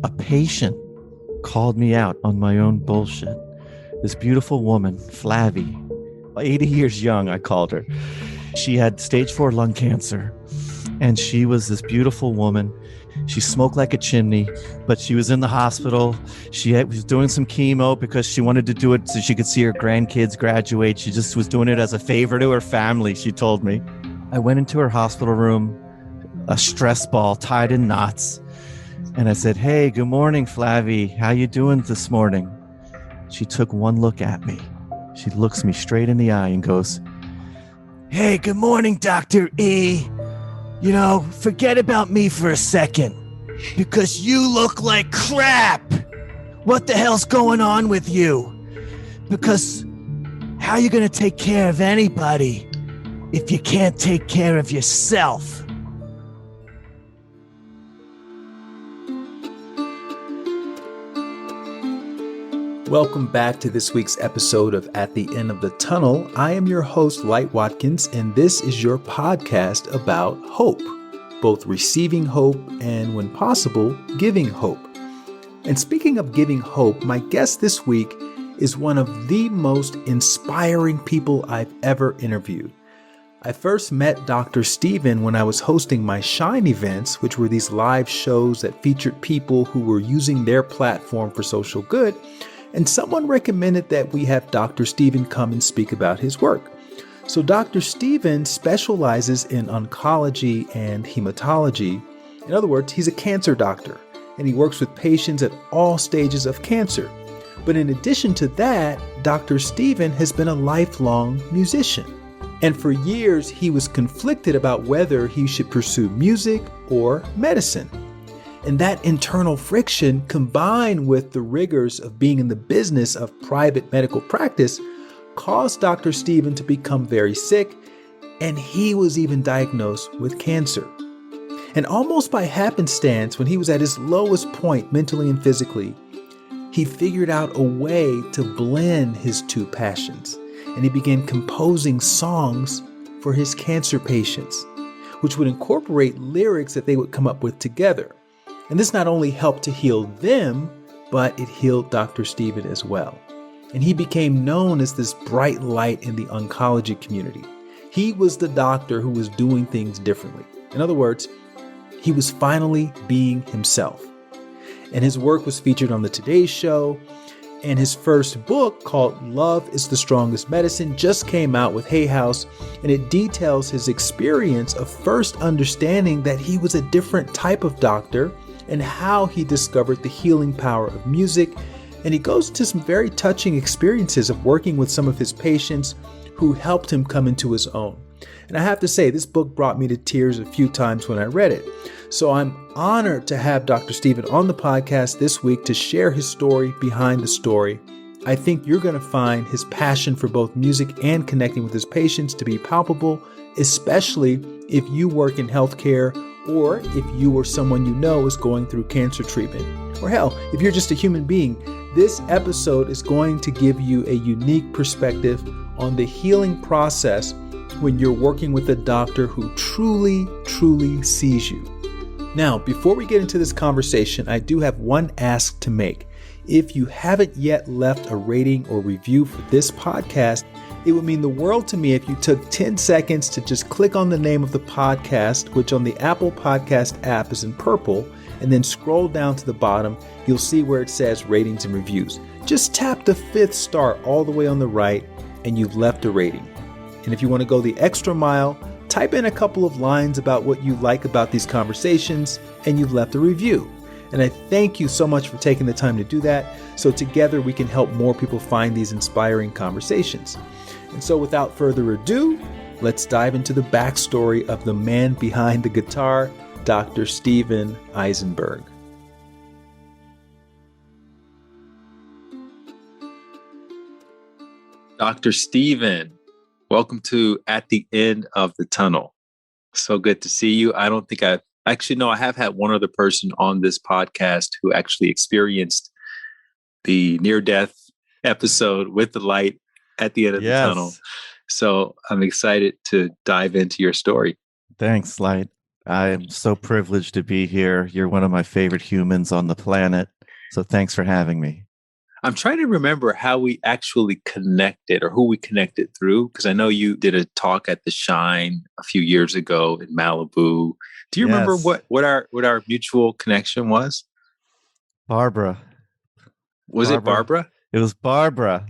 a patient called me out on my own bullshit. This beautiful woman, Flavie, 80 years young, I called her. She had stage 4 lung cancer, and she was this beautiful woman. She smoked like a chimney, but she was in the hospital. Was doing some chemo because she wanted to do it so she could see her grandkids graduate. She just was doing it as a favor to her family, she told me. I went into her hospital room, a stress ball tied in knots, and I said, "Hey, good morning, Flavie. How you doing this morning?" She took one look at me. She looks me straight in the eye and goes, "Hey, good morning, Dr. E. Forget about me for a second, because you look like crap. What the hell's going on with you? Because how are you going to take care of anybody if you can't take care of yourself?" Welcome back to this week's episode of At the End of the Tunnel. I am your host, Light Watkins, and this is your podcast about hope, both receiving hope and, when possible, giving hope. And speaking of giving hope, my guest this week is one of the most inspiring people I've ever interviewed. I first met Dr. Steven when I was hosting my Shine events, which were these live shows that featured people who were using their platform for social good. And someone recommended that we have Dr. Steven come and speak about his work. So Dr. Steven specializes in oncology and hematology. In other words, he's a cancer doctor, and he works with patients at all stages of cancer. But in addition to that, Dr. Steven has been a lifelong musician. And for years, he was conflicted about whether he should pursue music or medicine. And that internal friction, combined with the rigors of being in the business of private medical practice, caused Dr. Steven to become very sick, and he was even diagnosed with cancer. And almost by happenstance, when he was at his lowest point mentally and physically, he figured out a way to blend his two passions, and he began composing songs for his cancer patients, which would incorporate lyrics that they would come up with together. And this not only helped to heal them, but it healed Dr. Steven as well. And he became known as this bright light in the oncology community. He was the doctor who was doing things differently. In other words, he was finally being himself. And his work was featured on the Today Show. And his first book, called Love is the Strongest Medicine, just came out with Hay House, and it details his experience of first understanding that he was a different type of doctor and how he discovered the healing power of music. And he goes into some very touching experiences of working with some of his patients who helped him come into his own. And I have to say, this book brought me to tears a few times when I read it. So I'm honored to have Dr. Steven on the podcast this week to share his story behind the story. I think you're going to find his passion for both music and connecting with his patients to be palpable, especially if you work in healthcare, or if you or someone you know is going through cancer treatment. Or hell, if you're just a human being, this episode is going to give you a unique perspective on the healing process when you're working with a doctor who truly, truly sees you. Now, before we get into this conversation, I do have one ask to make. If you haven't yet left a rating or review for this podcast, it would mean the world to me if you took 10 seconds to just click on the name of the podcast, which on the Apple Podcast app is in purple, and then scroll down to the bottom. You'll see where it says ratings and reviews. Just tap the 5th star all the way on the right, and you've left a rating. And if you want to go the extra mile, type in a couple of lines about what you like about these conversations, and you've left a review. And I thank you so much for taking the time to do that, so together we can help more people find these inspiring conversations. And so without further ado, let's dive into the backstory of the man behind the guitar, Dr. Steven Eisenberg. Dr. Steven, welcome to At the End of the Tunnel. So good to see you. I don't think I have had one other person on this podcast who actually experienced the near-death episode with the light at the end of the tunnel. So I'm excited to dive into your story. Thanks, Light. I am so privileged to be here. You're one of my favorite humans on the planet. So thanks for having me. I'm trying to remember how we actually connected or who we connected through, because I know you did a talk at the Shine a few years ago in Malibu. Do you remember Yes, what our mutual connection was? Barbara. Was it Barbara. Barbara? It was Barbara.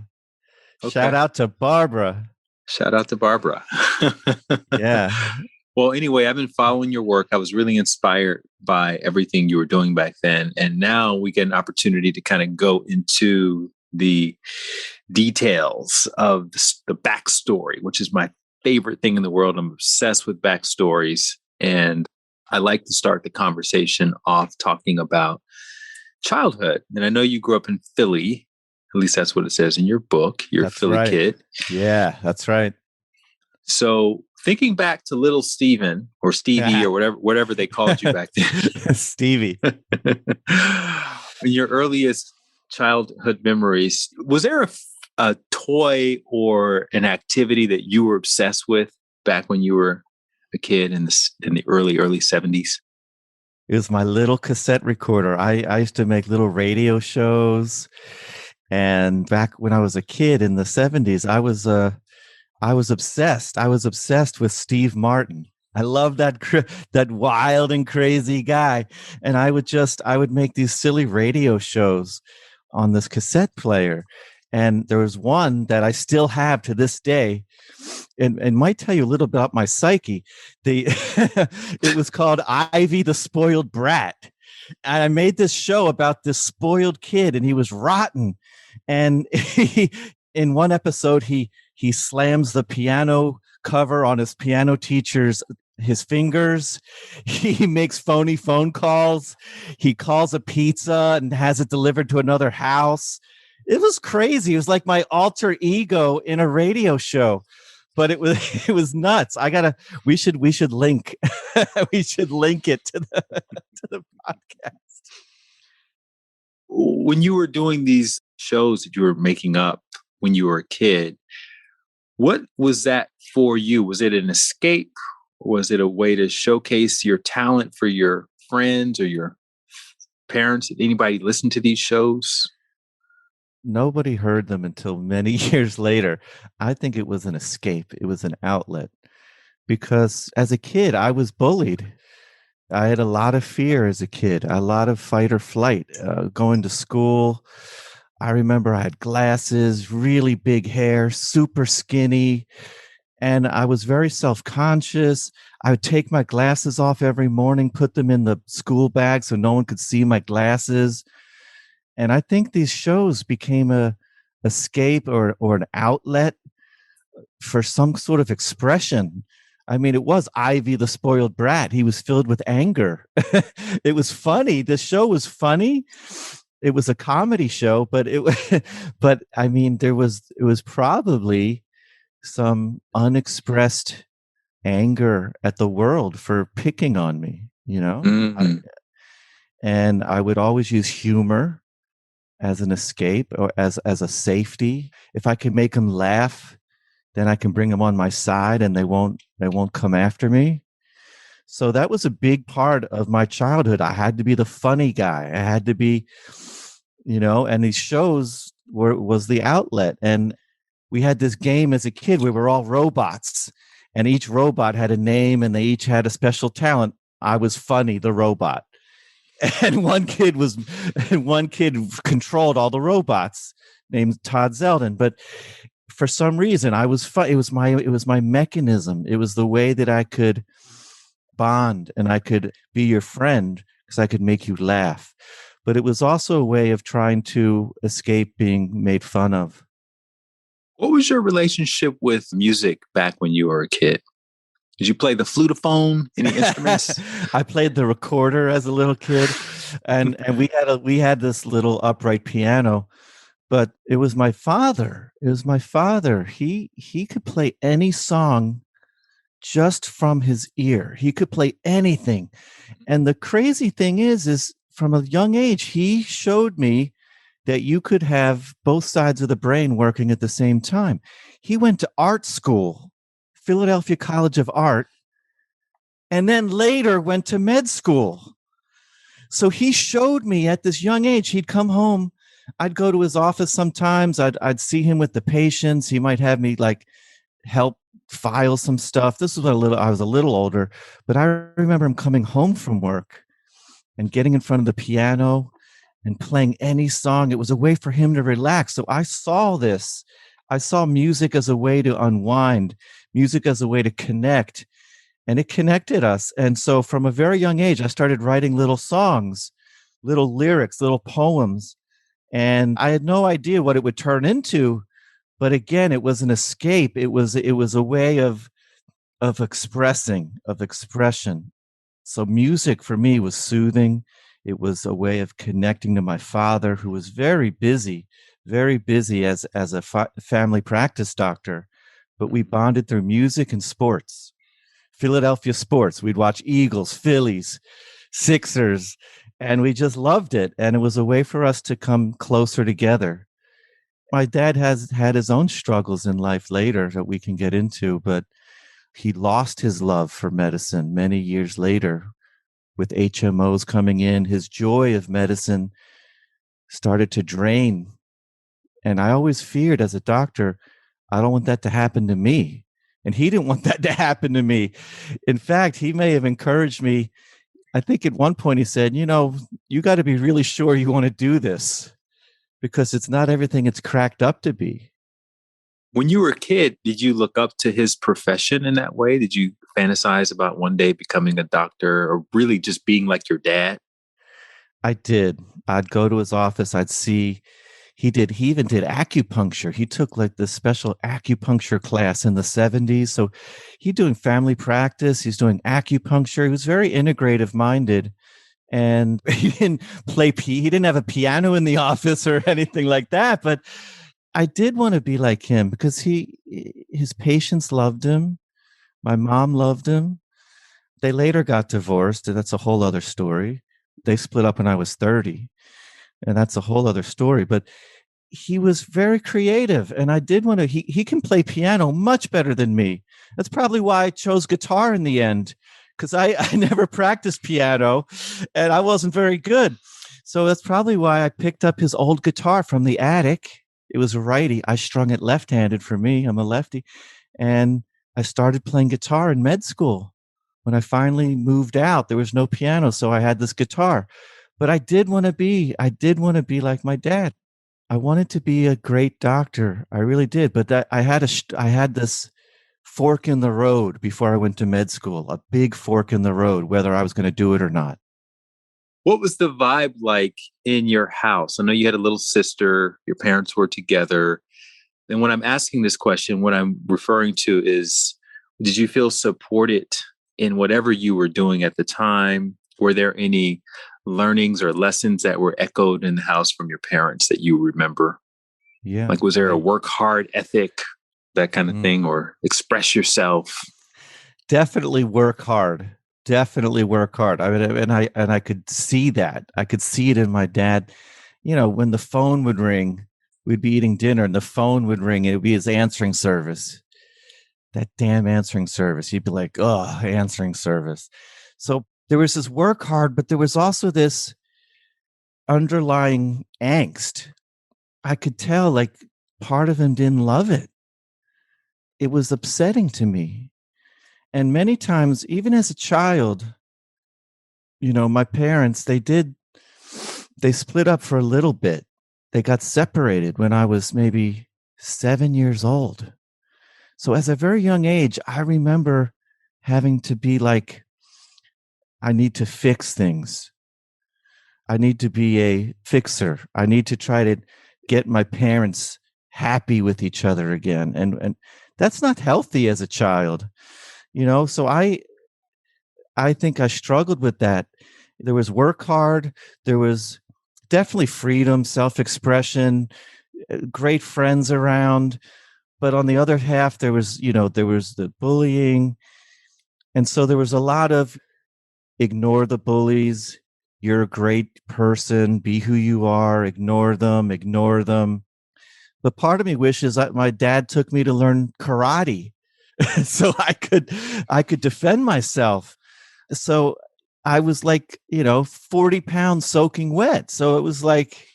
Shout Okay. out to Barbara. Shout out to Barbara. Yeah, Well, anyway, I've been following your work. I was really inspired by everything you were doing back then. And now we get an opportunity to kind of go into the details of the backstory, which is my favorite thing in the world. I'm obsessed with backstories. And I like to start the conversation off talking about childhood. And I know you grew up in Philly. At least that's what it says in your book. You're a that's Philly right. kid. Yeah, that's right. So thinking back to little Steven or Stevie or whatever they called you back then, Stevie. in your earliest childhood memories, was there a toy or an activity that you were obsessed with back when you were a kid in the early 70s? It was my little cassette recorder. I used to make little radio shows. And back when I was a kid in the 70s, I was obsessed. I was obsessed with Steve Martin. I love that wild and crazy guy. And I would make these silly radio shows on this cassette player. And there was one that I still have to this day, and might tell you a little bit about my psyche. The It was called Ivy the Spoiled Brat. And I made this show about this spoiled kid, and he was rotten. And in one episode, he slams the piano cover on his piano teacher's his fingers. He makes phony phone calls. He calls a pizza and has it delivered to another house. It was crazy. It was like my alter ego in a radio show, but it was it was nuts. We should link we should link it to the podcast. When you were doing these shows that you were making up when you were a kid, what was that for you? Was it an escape? Was it a way to showcase your talent for your friends or your parents? Did anybody listen to these shows? Nobody heard them until many years later. I think it was an escape. It was an outlet because as a kid, I was bullied. I had a lot of fear as a kid, a lot of fight or flight, going to school. I remember I had glasses, really big hair, super skinny, and I was very self-conscious. I would take my glasses off every morning, put them in the school bag so no one could see my glasses. And I think these shows became a escape or an outlet for some sort of expression. I mean, it was Ivy the spoiled brat. He was filled with anger. It was funny. The show was funny. It was a comedy show, but but I mean, it was probably some unexpressed anger at the world for picking on me, you know? Mm-hmm. And I would always use humor as an escape or as a safety. If I could make them laugh, then I can bring them on my side and they won't come after me. So that was a big part of my childhood. I had to be the funny guy. I had to be, and these shows was the outlet. And we had this game as a kid. We were all robots, and each robot had a name and they each had a special talent. I was Funny, the robot. And one kid controlled all the robots named Todd Zeldin. But for some reason, I was fun. It was my mechanism. It was the way that I could bond and I could be your friend because I could make you laugh. But it was also a way of trying to escape being made fun of. What was your relationship with music back when you were a kid? Did you play the flutophone? Any instruments? I played the recorder as a little kid, and we had this little upright piano, but it was my father. It was my father. He could play any song just from his ear. He could play anything. And the crazy thing is from a young age, he showed me that you could have both sides of the brain working at the same time. He went to art school, Philadelphia College of Art, and then later went to med school. So he showed me at this young age. He'd come home. I'd go to his office sometimes. I'd see him with the patients. He might have me like help file some stuff. This was I was a little older, but I remember him coming home from work and getting in front of the piano and playing any song. It was a way for him to relax. So I saw this. I saw music as a way to unwind, music as a way to connect, and it connected us. And so from a very young age, I started writing little songs, little lyrics, little poems, and I had no idea what it would turn into. But again, it was an escape. It was a way of expression. So music for me was soothing. It was a way of connecting to my father, who was very busy as a family practice doctor. But we bonded through music and sports. Philadelphia sports. We'd watch Eagles, Phillies, Sixers, and we just loved it. And it was a way for us to come closer together. My dad has had his own struggles in life later that we can get into, but he lost his love for medicine many years later with HMOs coming in. His joy of medicine started to drain. And I always feared as a doctor, I don't want that to happen to me. And he didn't want that to happen to me. In fact, he may have encouraged me. I think at one point he said, you got to be really sure you want to do this because it's not everything it's cracked up to be. When you were a kid, did you look up to his profession in that way? Did you fantasize about one day becoming a doctor or really just being like your dad? I did. I'd go to his office. I'd see he even did acupuncture. He took like this special acupuncture class in the 70s. So he's doing family practice. He's doing acupuncture. He was very integrative minded. And he didn't he didn't have a piano in the office or anything like that. But I did want to be like him because his patients loved him. My mom loved him. They later got divorced, and that's a whole other story. They split up when I was 30, and that's a whole other story. But he was very creative, and I did want to. He can play piano much better than me. That's probably why I chose guitar in the end, because I never practiced piano, and I wasn't very good. So that's probably why I picked up his old guitar from the attic. It was a righty. I strung it left-handed for me. I'm a lefty. And I started playing guitar in med school. When I finally moved out, there was no piano, so I had this guitar. But I did want to be like my dad. I wanted to be a great doctor. I really did. But I had this fork in the road before I went to med school, a big fork in the road, whether I was going to do it or not. What was the vibe like in your house? I know you had a little sister, your parents were together. And when I'm asking this question, what I'm referring to is, did you feel supported in whatever you were doing at the time? Were there any learnings or lessons that were echoed in the house from your parents that you remember? Yeah. Like, was there a work hard ethic, that kind of thing, or express yourself? Definitely work hard. Definitely work hard. I mean, and I could see that. I could see it in my dad. When the phone would ring, we'd be eating dinner, and the phone would ring. It would be his answering service. That damn answering service. He'd be like, "Oh, answering service." So there was this work hard, but there was also this underlying angst. I could tell, like, part of him didn't love it. It was upsetting to me. And many times, even as a child, my parents, they split up for a little bit. They got separated when I was maybe 7 years old. So as a very young age, I remember having to be like, I need to fix things. I need to be a fixer. I need to try to get my parents happy with each other again. And that's not healthy as a child. So I think I struggled with that. There was work hard. There was definitely freedom, self-expression, great friends around. But on the other half, there was the bullying. And so there was a lot of ignore the bullies. You're a great person. Be who you are. Ignore them. But part of me wishes that my dad took me to learn karate so I could defend myself. So I was like, 40 pounds soaking wet. So it was like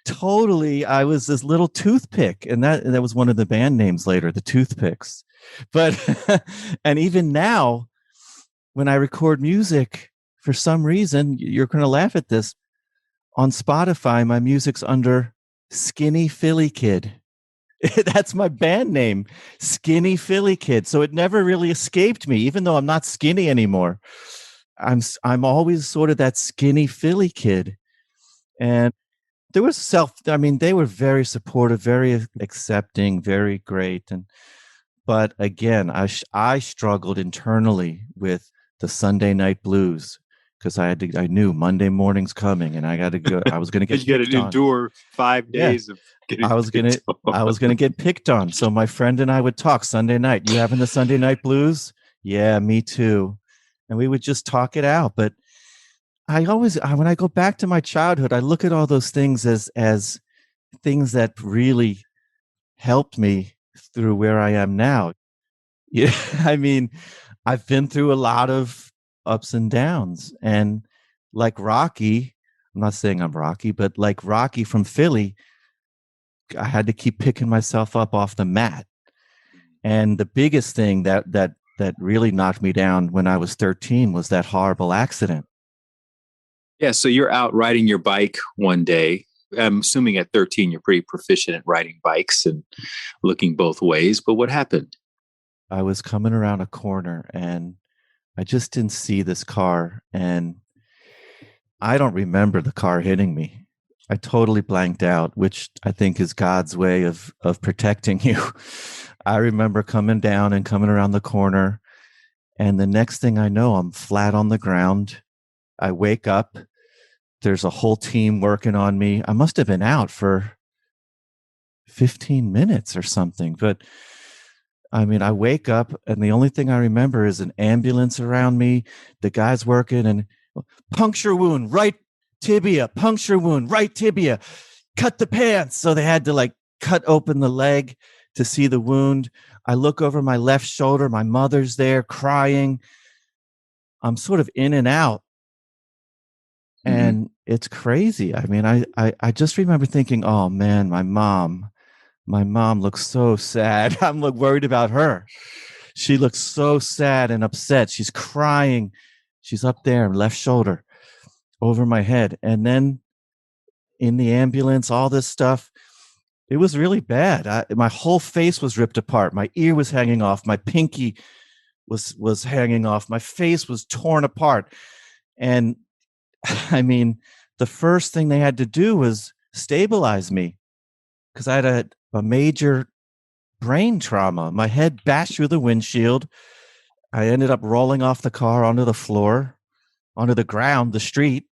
totally, I was this little toothpick. And that was one of the band names later, the Toothpicks. But, and even now, when I record music, for some reason, you're going to laugh at this. On Spotify, my music's under Skinny Philly Kid. That's my band name, Skinny Philly Kid. So it never really escaped me, even though I'm not skinny anymore. I'm always sort of that skinny Philly kid. And there was they were very supportive, very accepting, very great. But again, I struggled internally with the Sunday night blues because I knew Monday morning's coming and I got to go. I was going to get You got picked to on. endure 5 Yeah, days of getting picked on. I was gonna get picked on. So my friend and I would talk Sunday night. You having the Sunday night blues? Yeah, me too. And we would just talk it out. But when I go back to my childhood, I look at all those things as things that really helped me through where I am now. Yeah, I mean, I've been through a lot of ups and downs, and like Rocky, I'm not saying I'm Rocky, but like Rocky from Philly, I had to keep picking myself up off the mat. And the biggest thing that really knocked me down when I was 13 was that horrible accident. Yeah, so you're out riding your bike one day. I'm assuming at 13 you're pretty proficient at riding bikes and looking both ways. But what happened? I was coming around a corner and I just didn't see this car, and I don't remember the car hitting me. I totally blanked out, which I think is God's way of protecting you. I remember coming down and coming around the corner, and the next thing I know, I'm flat on the ground. I wake up. There's a whole team working on me. I must have been out for 15 minutes or something. But I mean, I wake up and the only thing I remember is an ambulance around me, the guys working, and puncture wound, right tibia, puncture wound, right tibia, cut the pants. So they had to like cut open the leg to see the wound. I look over my left shoulder. My mother's there crying. I'm sort of in and out. And it's crazy. I mean, I just remember thinking, oh man, my mom looks so sad. I'm like worried about her. She looks so sad and upset. She's crying. She's up there, left shoulder over my head. And then in the ambulance, all this stuff, it was really bad. My whole face was ripped apart. My ear was hanging off. My pinky was hanging off. My face was torn apart. And I mean, the first thing they had to do was stabilize me because I had a major brain trauma. My head bashed through the windshield. I ended up rolling off the car onto the floor, onto the ground, the street.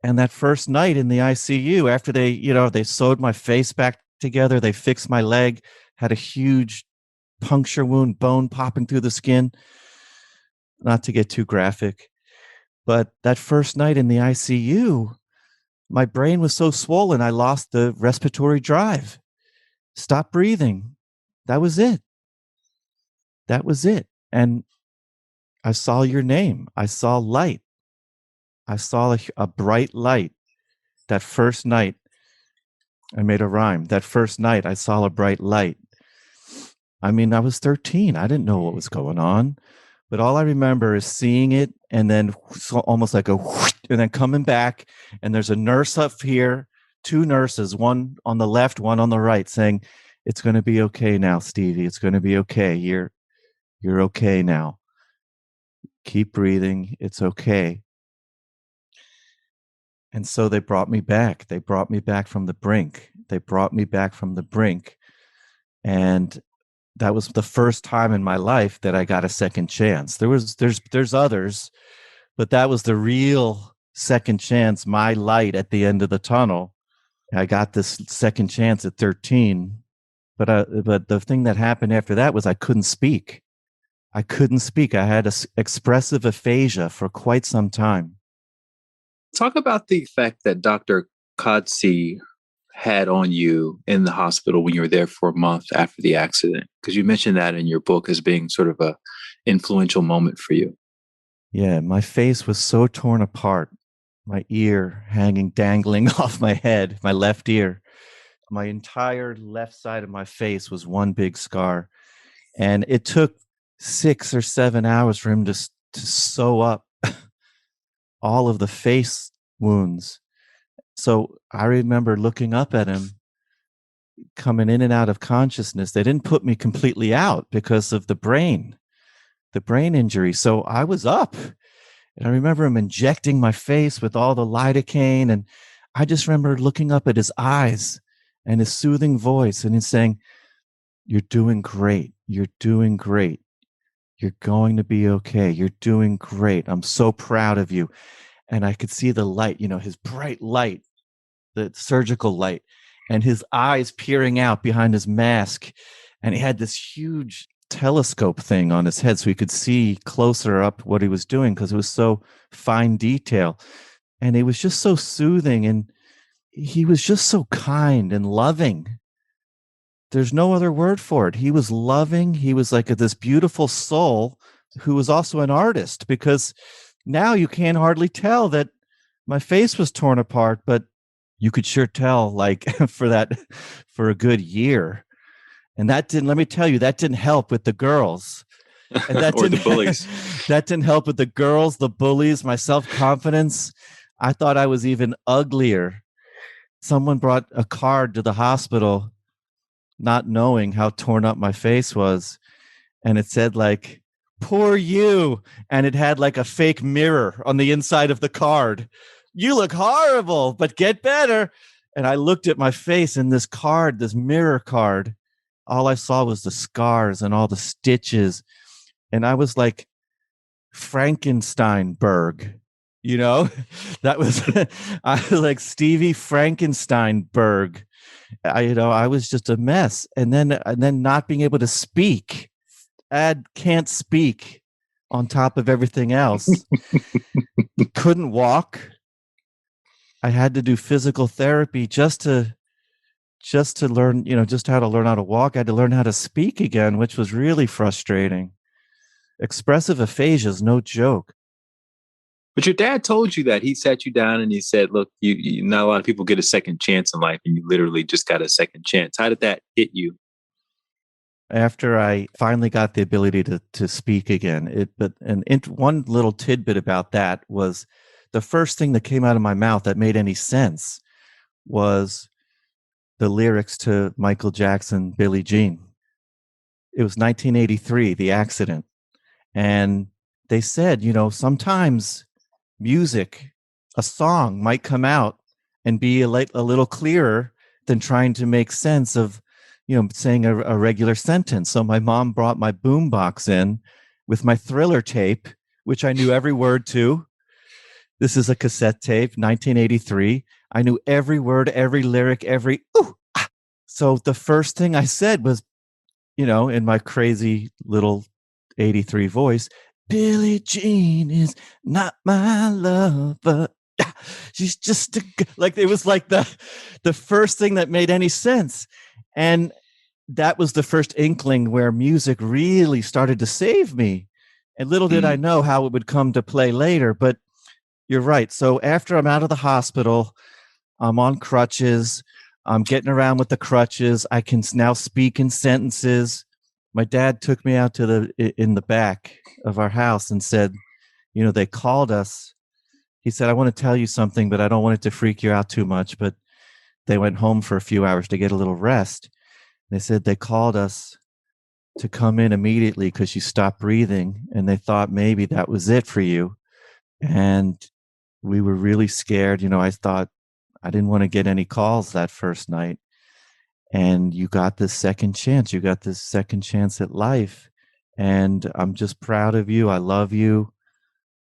And that first night in the ICU, after they sewed my face back together, they fixed my leg, had a huge puncture wound, bone popping through the skin. Not to get too graphic, but that first night in the ICU, my brain was so swollen, I lost the respiratory drive, stopped breathing. That was it. That was it. And I saw your name. I saw light. I saw a bright light. That first night, I made a rhyme. That first night, I saw a bright light. I mean, I was 13. I didn't know what was going on. But all I remember is seeing it and then almost like a whoosh, and then coming back. And there's a nurse up here, two nurses, one on the left, one on the right, saying, "It's going to be okay now, Stevie. It's going to be okay. You're okay now. Keep breathing. It's okay." And so they brought me back. They brought me back from the brink. They brought me back from the brink. And that was the first time in my life that I got a second chance. There's others, but that was the real second chance, my light at the end of the tunnel. I got this second chance at 13. But the thing that happened after that was I couldn't speak. I couldn't speak. I had expressive aphasia for quite some time. Talk about the effect that Dr. Kodsey had on you in the hospital when you were there for a month after the accident, because you mentioned that in your book as being sort of a influential moment for you. Yeah, my face was so torn apart, my ear hanging, dangling off my head, my left ear. My entire left side of my face was one big scar. And it took 6 or 7 hours for him to sew up all of the face wounds. So I remember looking up at him coming in and out of consciousness. They didn't put me completely out because of the brain injury. So I was up. And I remember him injecting my face with all the lidocaine. And I just remember looking up at his eyes and his soothing voice. And he's saying, "You're doing great. You're doing great. You're going to be okay. You're doing great. I'm so proud of you." And I could see the light, his bright light, the surgical light, and his eyes peering out behind his mask. And he had this huge telescope thing on his head so he could see closer up what he was doing because it was so fine detail. And it was just so soothing. And he was just so kind and loving. There's no other word for it. He was loving. He was like this beautiful soul who was also an artist, because now you can't hardly tell that my face was torn apart, but you could sure tell like for a good year. And that didn't, let me tell you, that didn't help with the girls. And that or didn't, the bullies. that didn't help with the girls, the bullies, my self-confidence. I thought I was even uglier. Someone brought a card to the hospital, not knowing how torn up my face was. And it said like, "Poor you." And it had like a fake mirror on the inside of the card. "You look horrible, but get better." And I looked at my face in this card, this mirror card. All I saw was the scars and all the stitches. And I was like Frankensteinberg, that was, I was like Stevie Frankensteinberg. I was just a mess. And then not being able to speak. Can't speak on top of everything else. Couldn't walk. I had to do physical therapy just to learn, just how to learn how to walk. I had to learn how to speak again, which was really frustrating. Expressive aphasia is no joke. But your dad told you that. He sat you down and he said, "Look, you not a lot of people get a second chance in life, and you literally just got a second chance." How did that hit you? After I finally got the ability to speak again, one little tidbit about that was the first thing that came out of my mouth that made any sense was the lyrics to Michael Jackson, "Billie Jean." It was 1983, the accident. And they said, sometimes music, a song might come out and be a little clearer than trying to make sense of, saying a regular sentence. So my mom brought my boombox in with my Thriller tape, which I knew every word to. This is a cassette tape, 1983. I knew every word, every lyric, every ooh. Ah. So the first thing I said was, in my crazy little 83 voice, "Billie Jean is not my lover. She's just like," it was like the first thing that made any sense. And that was the first inkling where music really started to save me. And little did I know how it would come to play later, but you're right. So after I'm out of the hospital, I'm on crutches. I'm getting around with the crutches. I can now speak in sentences. My dad took me out in the back of our house and said, they called us. He said, "I want to tell you something, but I don't want it to freak you out too much." But they went home for a few hours to get a little rest. They said they called us to come in immediately because you stopped breathing, and they thought maybe that was it for you. And we were really scared. I thought I didn't want to get any calls that first night. And you got this second chance. You got this second chance at life. And I'm just proud of you. I love you.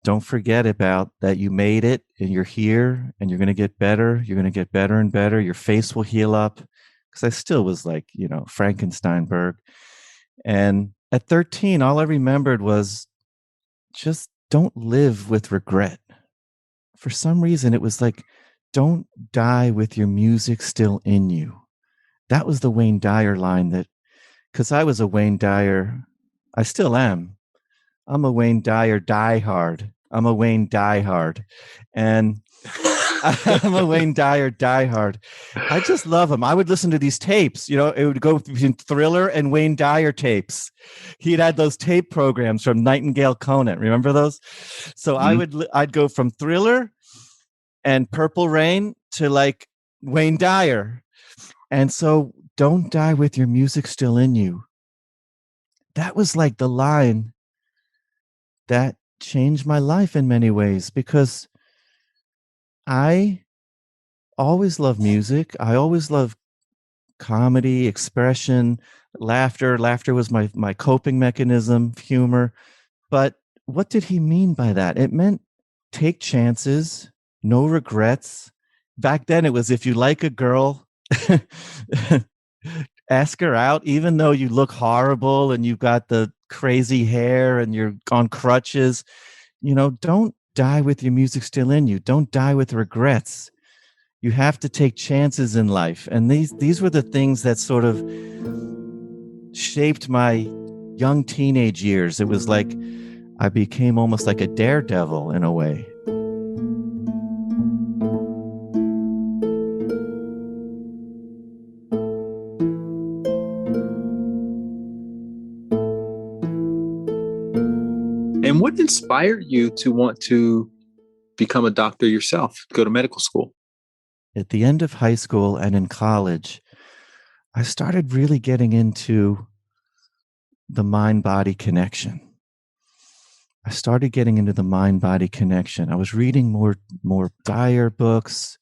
Don't forget about that. You made it and you're here and you're going to get better. You're going to get better and better. Your face will heal up. Because I still was like, Frankensteinberg. And at 13, all I remembered was just don't live with regret. For some reason, it was like, don't die with your music still in you. That was the Wayne Dyer line because I was a Wayne Dyer, I still am. I'm a Wayne Dyer diehard. I'm a Wayne diehard. And I'm a Wayne Dyer diehard. I just love him. I would listen to these tapes. You know, it would go between Thriller and Wayne Dyer tapes. He'd had those tape programs from Nightingale Conant. Remember those? So I'd go from Thriller and Purple Rain to like Wayne Dyer. And so don't die with your music still in you. That was like the line that changed my life in many ways, because I always loved music. I always loved comedy, expression, laughter. Laughter was my coping mechanism, humor. But what did he mean by that? It meant take chances, no regrets. Back then it was, if you like a girl, ask her out, even though you look horrible and you've got the crazy hair and you're on crutches. You know, don't die with your music still in you. Don't die with regrets. You have to take chances in life. And these were the things that sort of shaped my young teenage years. It was like I became almost like a daredevil in a way. And what inspired you to want to become a doctor yourself, go to medical school? At the end of high school and in college, I started really getting into the mind-body connection. I started getting into the mind-body connection. I was reading more Dyer books.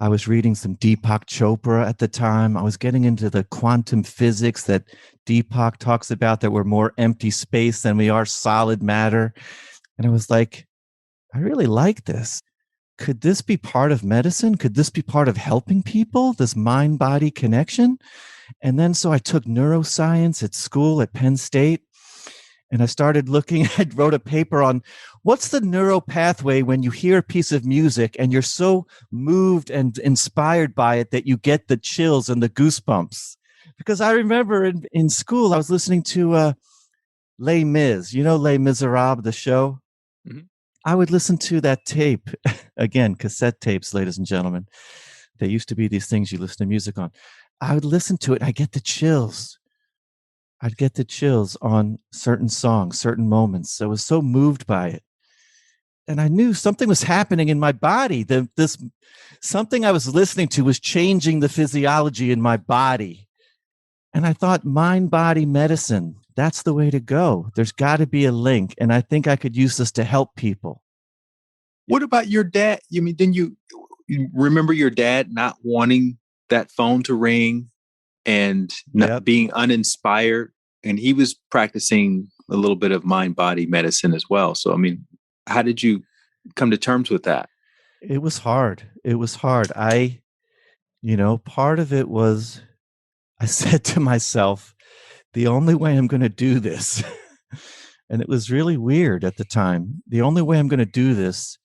I was reading some Deepak Chopra at the time. I was getting into the quantum physics that Deepak talks about, that we're more empty space than we are solid matter. And I was like, I really like this. Could this be part of medicine? Could this be part of helping people, this mind-body connection? And then so I took neuroscience at school at Penn State, and I started looking. I wrote a paper on what's the neural pathway when you hear a piece of music and you're so moved and inspired by it that you get the chills and the goosebumps. Because I remember in school, I was listening to Les Mis. You know Les Miserables, the show? Mm-hmm. I would listen to that tape. Again, cassette tapes, ladies and gentlemen. They used to be these things you listen to music on. I would listen to it. I get the chills. I'd get the chills on certain songs, certain moments. I was so moved by it. And I knew something was happening in my body. This something I was listening to was changing the physiology in my body. And I thought, mind-body medicine, that's the way to go. There's got to be a link. And I think I could use this to help people. What about your dad? You mean, didn't you remember your dad not wanting that phone to ring and not being uninspired? And he was practicing a little bit of mind-body medicine as well. So, I mean, how did you come to terms with that? It was hard. It was hard. Part of it was, I said to myself, the only way I'm going to do this, and it was really weird at the time, the only way I'm going to do this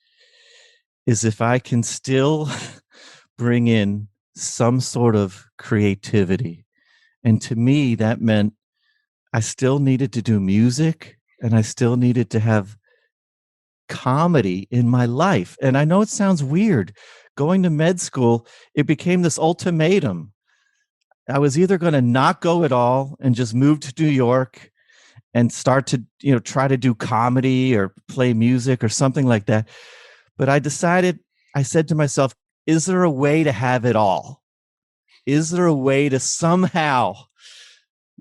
is if I can still bring in some sort of creativity. And to me, that meant I still needed to do music, and I still needed to have comedy in my life. And I know it sounds weird. Going to med school, it became this ultimatum. I was either going to not go at all and just move to New York and start to, try to do comedy or play music or something like that. But I said to myself, is there a way to have it all? Is there a way to somehow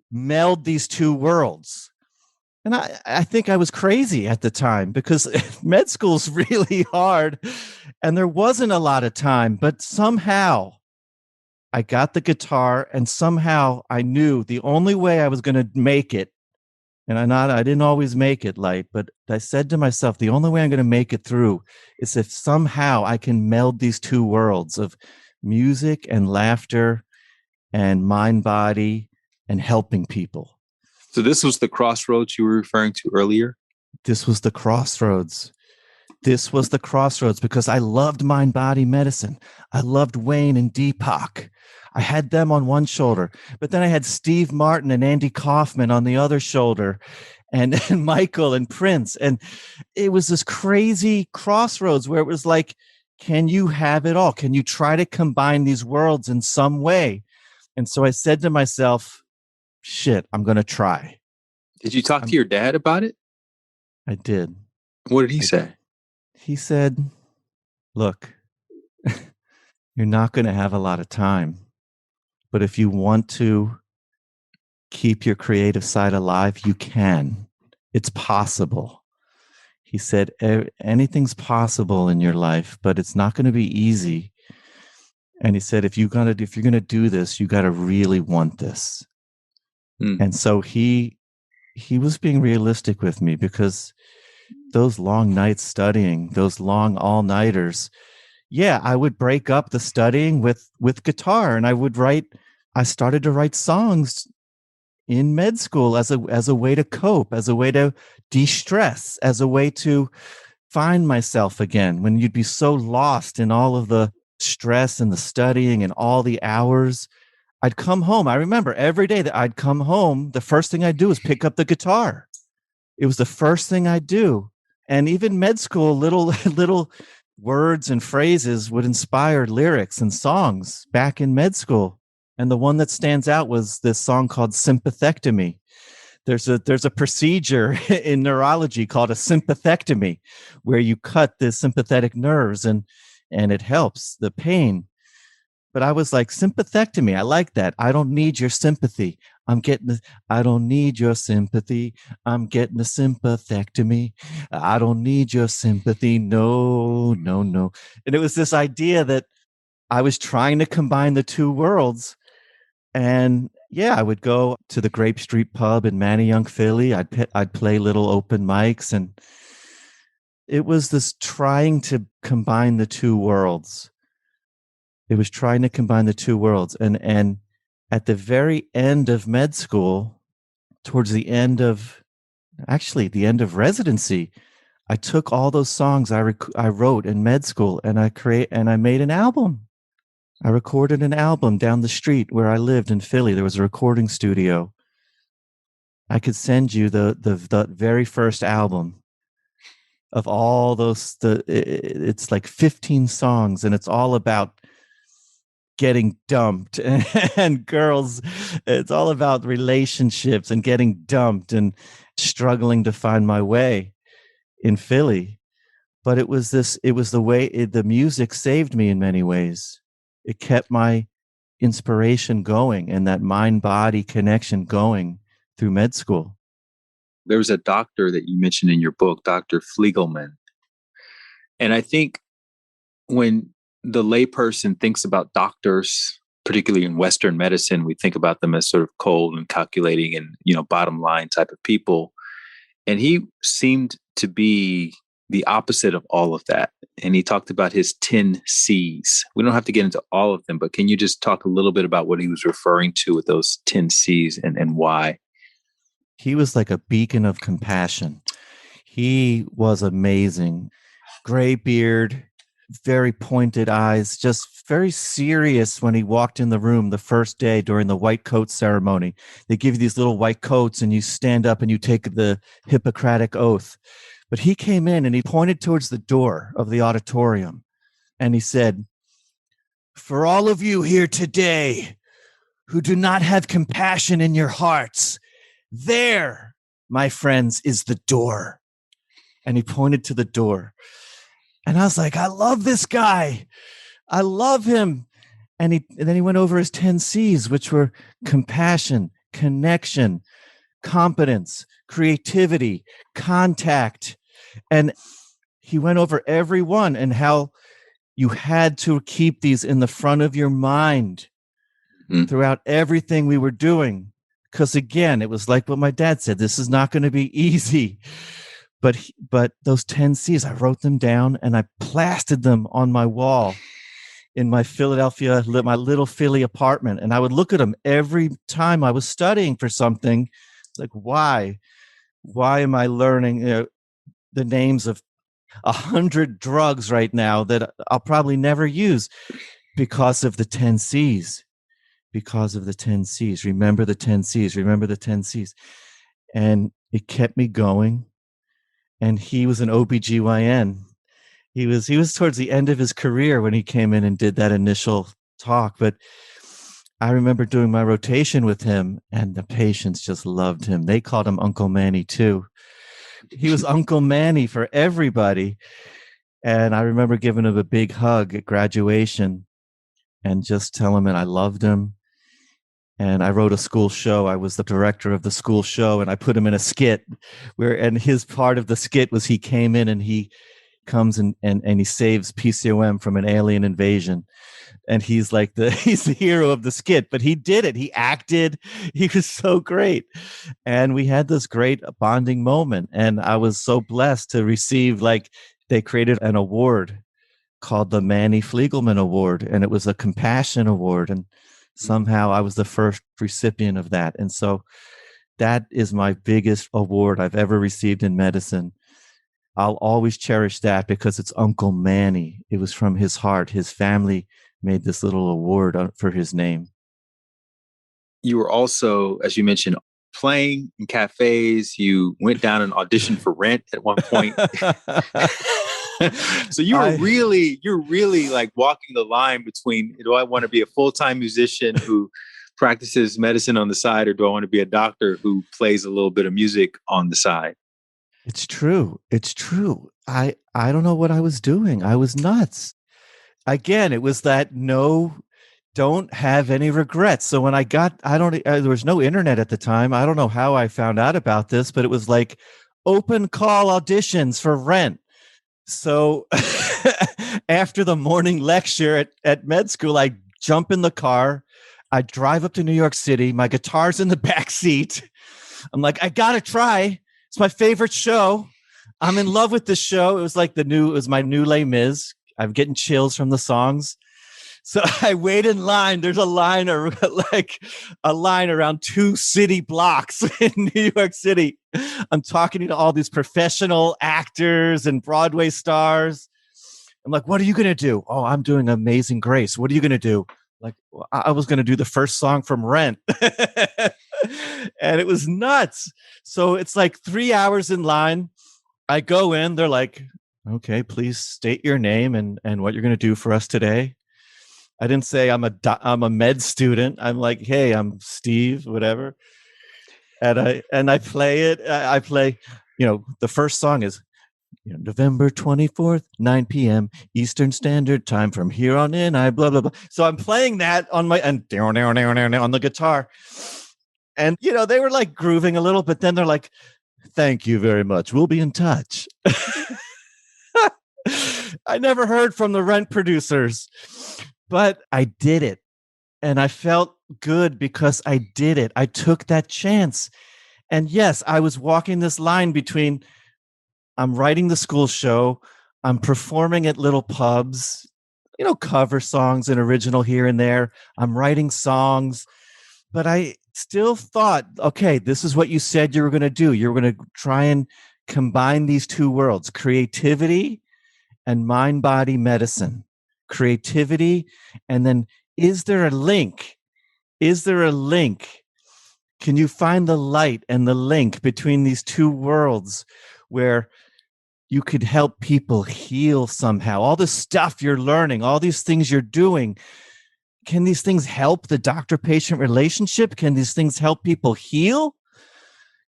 meld these two worlds? And I think I was crazy at the time, because med school's really hard and there wasn't a lot of time, but somehow I got the guitar, and somehow I knew the only way I was going to make it, and I didn't always make it, Light, but I said to myself, the only way I'm going to make it through is if somehow I can meld these two worlds of music and laughter and mind body and helping people. So this was the crossroads you were referring to earlier? This was the crossroads. This was the crossroads because I loved mind-body medicine. I loved Wayne and Deepak. I had them on one shoulder, but then I had Steve Martin and Andy Kaufman on the other shoulder. and Michael and Prince. And it was this crazy crossroads where it was like, can you have it all? Can you try to combine these worlds in some way? And so I said to myself, shit, I'm going to try. Did you talk to your dad about it? I did. What did he say? He said, look, you're not going to have a lot of time, but if you want to keep your creative side alive, you can. It's possible. He said, anything's possible in your life, but it's not going to be easy. And he said, if you're going to do this, you got to really want this. And so he was being realistic with me, because those long nights studying, those long all-nighters, yeah, I would break up the studying with guitar, and I started to write songs in med school as a way to cope, as a way to de-stress, as a way to find myself again when you'd be so lost in all of the stress and the studying and all the hours. I'd come home. I remember every day that I'd come home, the first thing I'd do is pick up the guitar. It was the first thing I'd do. And even med school, little words and phrases would inspire lyrics and songs back in med school. And the one that stands out was this song called Sympathectomy. There's a procedure in neurology called a sympathectomy, where you cut the sympathetic nerves and it helps the pain. But I was like, sympathectomy, I like that. I don't need your sympathy. I don't need your sympathy. I'm getting a sympathectomy. I don't need your sympathy. No, no, no. And it was this idea that I was trying to combine the two worlds. And yeah, I would go to the Grape Street pub in Manayunk, Philly. I'd play little open mics, and it was this trying to combine the two worlds. It was trying to combine the two worlds. And at the very end of med school, towards the end of residency, I took all those songs I wrote in med school, and I made an album. I recorded an album down the street where I lived in Philly. There was a recording studio. I could send you the very first album of all those. It's like 15 songs, and it's all about getting dumped and girls. It's all about relationships and getting dumped and struggling to find my way in Philly. But it was the way the music saved me in many ways. It kept my inspiration going and that mind-body connection going through med school. There was a doctor that you mentioned in your book, Dr. Fliegelman. And I think when the layperson thinks about doctors, particularly in Western medicine, we think about them as sort of cold and calculating and, bottom line type of people. And he seemed to be the opposite of all of that. And he talked about his 10 C's. We don't have to get into all of them, but can you just talk a little bit about what he was referring to with those 10 C's and why? He was like a beacon of compassion. He was amazing. Gray beard, very pointed eyes, just very serious when he walked in the room the first day during the white coat ceremony. They give you these little white coats and you stand up and you take the Hippocratic oath. But he came in and he pointed towards the door of the auditorium and he said, "For all of you here today who do not have compassion in your hearts, there, my friends, is the door." And he pointed to the door. And I was like, I love this guy. I love him. And then he went over his 10 C's, which were compassion, connection, competence, creativity, contact. And he went over every one and how you had to keep these in the front of your mind throughout everything we were doing. Because again, it was like what my dad said, this is not going to be easy. But those 10 C's, I wrote them down and I plastered them on my wall in my my little Philly apartment. And I would look at them every time I was studying for something. It's like, why am I learning the names of 100 drugs right now that I'll probably never use? Because of the 10 C's. Because of the 10 C's. Remember the 10 C's. Remember the 10 C's. And It kept me going. And he was an OBGYN. He was towards the end of his career when he came in and did that initial talk. But I remember doing my rotation with him, and the patients just loved him. They called him Uncle Manny too. He was Uncle Manny for everybody. And I remember giving him a big hug at graduation and just telling him that I loved him. And I wrote a school show. I was the director of the school show, and I put him in a skit and his part of the skit was he came in and he comes and he saves PCOM from an alien invasion. And he's he's the hero of the skit, but he did it. He acted. He was so great. And we had this great bonding moment. And I was so blessed to receive, they created an award called the Manny Fliegelman Award, and it was a compassion award. And somehow I was the first recipient of that. And so that is my biggest award I've ever received in medicine. I'll always cherish that because it's Uncle Manny. It was from his heart. His family made this little award for his name. You were also, as you mentioned, playing in cafes. You went down and auditioned for Rent at one point. So you're really like walking the line between, do I want to be a full-time musician who practices medicine on the side, or do I want to be a doctor who plays a little bit of music on the side? It's true. It's true. I don't know what I was doing. I was nuts. Again, it was that don't have any regrets. So when there was no internet at the time. I don't know how I found out about this, but it was like open call auditions for Rent. So after the morning lecture at med school, I jump in the car. I drive up to New York City. My guitar's in the back seat. I'm like, I got to try. It's my favorite show. I'm in love with this show. It was my new Les Mis. I'm getting chills from the songs. So I wait in line. There's a line around 2 city blocks in New York City. I'm talking to all these professional actors and Broadway stars. I'm like, what are you going to do? Oh, I'm doing Amazing Grace. What are you going to do? Like, well, I was going to do the first song from Rent. And it was nuts. So it's like 3 hours in line. I go in. They're like, okay, please state your name and what you're going to do for us today. I didn't say I'm a med student. I'm like, hey, I'm Steve, whatever. And I play it. I play, the first song is November 24th, 9 p.m. Eastern Standard Time. From here on in, I blah, blah, blah. So I'm playing that on the guitar. And, they were like grooving a little, but then they're like, thank you very much. We'll be in touch. I never heard from the Rent producers, but I did it. And I felt good because I did it. I took that chance. And yes, I was walking this line between I'm writing the school show, I'm performing at little pubs, cover songs and original here and there. I'm writing songs, but I still thought, okay, this is what you said you were going to do. You're going to try and combine these two worlds, creativity and mind-body medicine. Creativity, and then is there a link? Is there a link? Can you find the light and the link between these two worlds where you could help people heal somehow? All the stuff you're learning, all these things you're doing, can these things help the doctor-patient relationship? Can these things help people heal?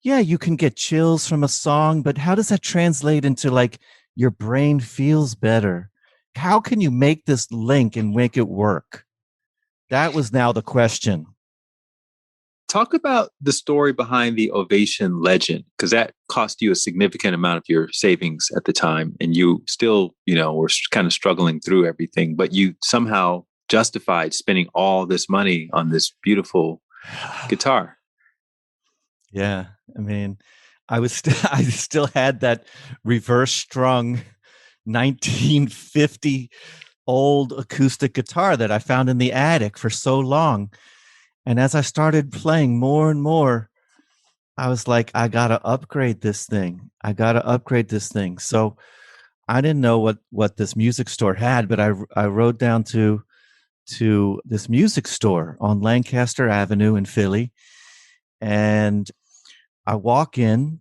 Yeah, you can get chills from a song, but how does that translate into your brain feels better? How can you make this link and make it work? That was now the question. Talk about the story behind the Ovation Legend, because that cost you a significant amount of your savings at the time. And you still, were kind of struggling through everything, but you somehow justified spending all this money on this beautiful guitar. Yeah. I mean, I still had that reverse strung 1950 old acoustic guitar that I found in the attic for so long. And as I started playing more and more, I was like, I got to upgrade this thing. So I didn't know what this music store had, but I rode down to this music store on Lancaster Avenue in Philly. And I walk in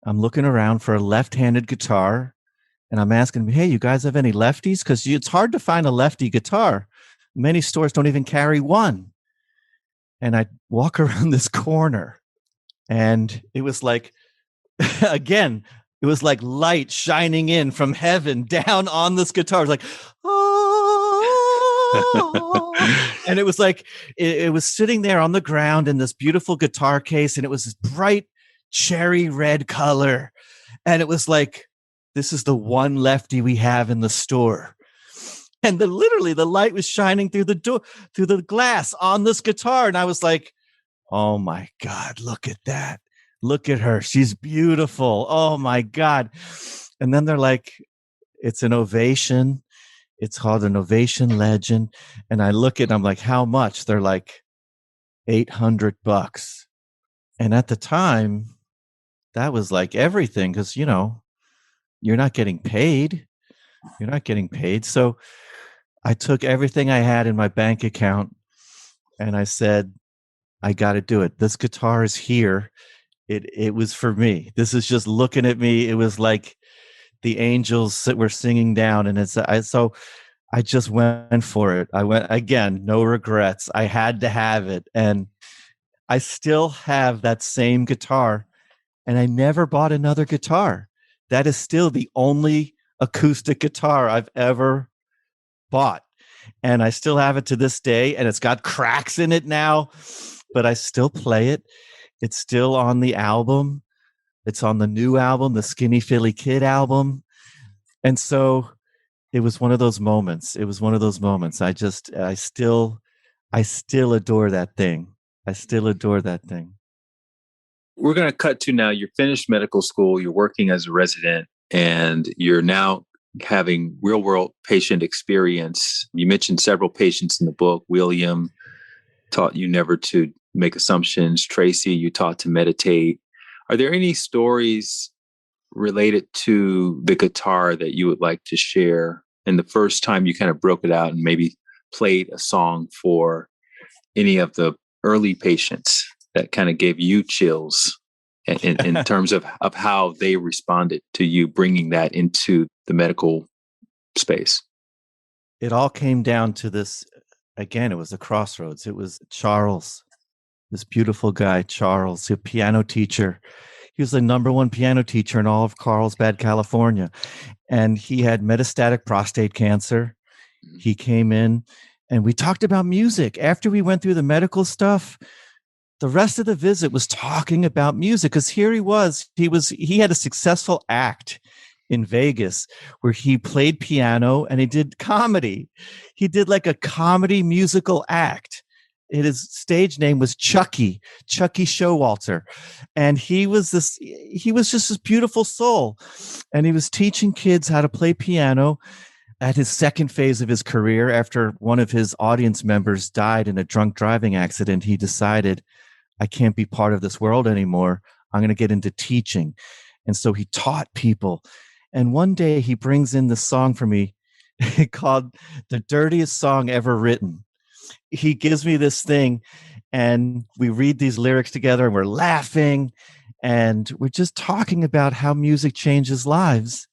I'm looking around for a left-handed guitar, and I'm asking, hey, you guys have any lefties? Because it's hard to find a lefty guitar. Many stores don't even carry one. And I walk around this corner, and it was like, again, it was like light shining in from heaven down on this guitar. It was like, oh, and it was like, it was sitting there on the ground in this beautiful guitar case, and it was this bright cherry red color. And it was like, this is the one lefty we have in the store. And literally the light was shining through the door, through the glass on this guitar. And I was like, oh my God, look at that. Look at her. She's beautiful. Oh my God. And then they're like, it's an Ovation. It's called an Ovation Legend. And I look at, I'm like, how much? They're like $800. And at the time, that was like everything. Cause you're not getting paid. You're not getting paid. So I took everything I had in my bank account and I said, I got to do it. This guitar is here. It was for me. This is just looking at me. It was like the angels that were singing down. And so I just went for it. I went again, no regrets. I had to have it. And I still have that same guitar, and I never bought another guitar. That is still the only acoustic guitar I've ever bought. And I still have it to this day, and it's got cracks in it now, but I still play it. It's still on the album. It's on the new album, the Skinny Philly Kid album. And so it was one of those moments. It was one of those moments. I still adore that thing. I still adore that thing. We're going to cut to now. You're finished medical school. You're working as a resident, and you're now having real world patient experience. You mentioned several patients in the book. William taught you never to make assumptions. Tracy, you taught to meditate. Are there any stories related to the guitar that you would like to share? And the first time you kind of broke it out and maybe played a song for any of the early patients that kind of gave you chills in terms of how they responded to you bringing that into the medical space? It all came down to this. Again, it was a crossroads. It was Charles, this beautiful guy, Charles, a piano teacher. He was the number one piano teacher in all of Carlsbad, California. And he had metastatic prostate cancer. He came in and we talked about music. After we went through the medical stuff, the rest of the visit was talking about music, because here he had a successful act in Vegas where he played piano and he did comedy. He did like a comedy musical act. His stage name was Chucky Showalter. And he was just this beautiful soul. And he was teaching kids how to play piano at his second phase of his career. After one of his audience members died in a drunk driving accident, he decided, I can't be part of this world anymore. I'm going to get into teaching. And so he taught people. And one day he brings in this song for me called The Dirtiest Song Ever Written. He gives me this thing and we read these lyrics together and we're laughing and we're just talking about how music changes lives.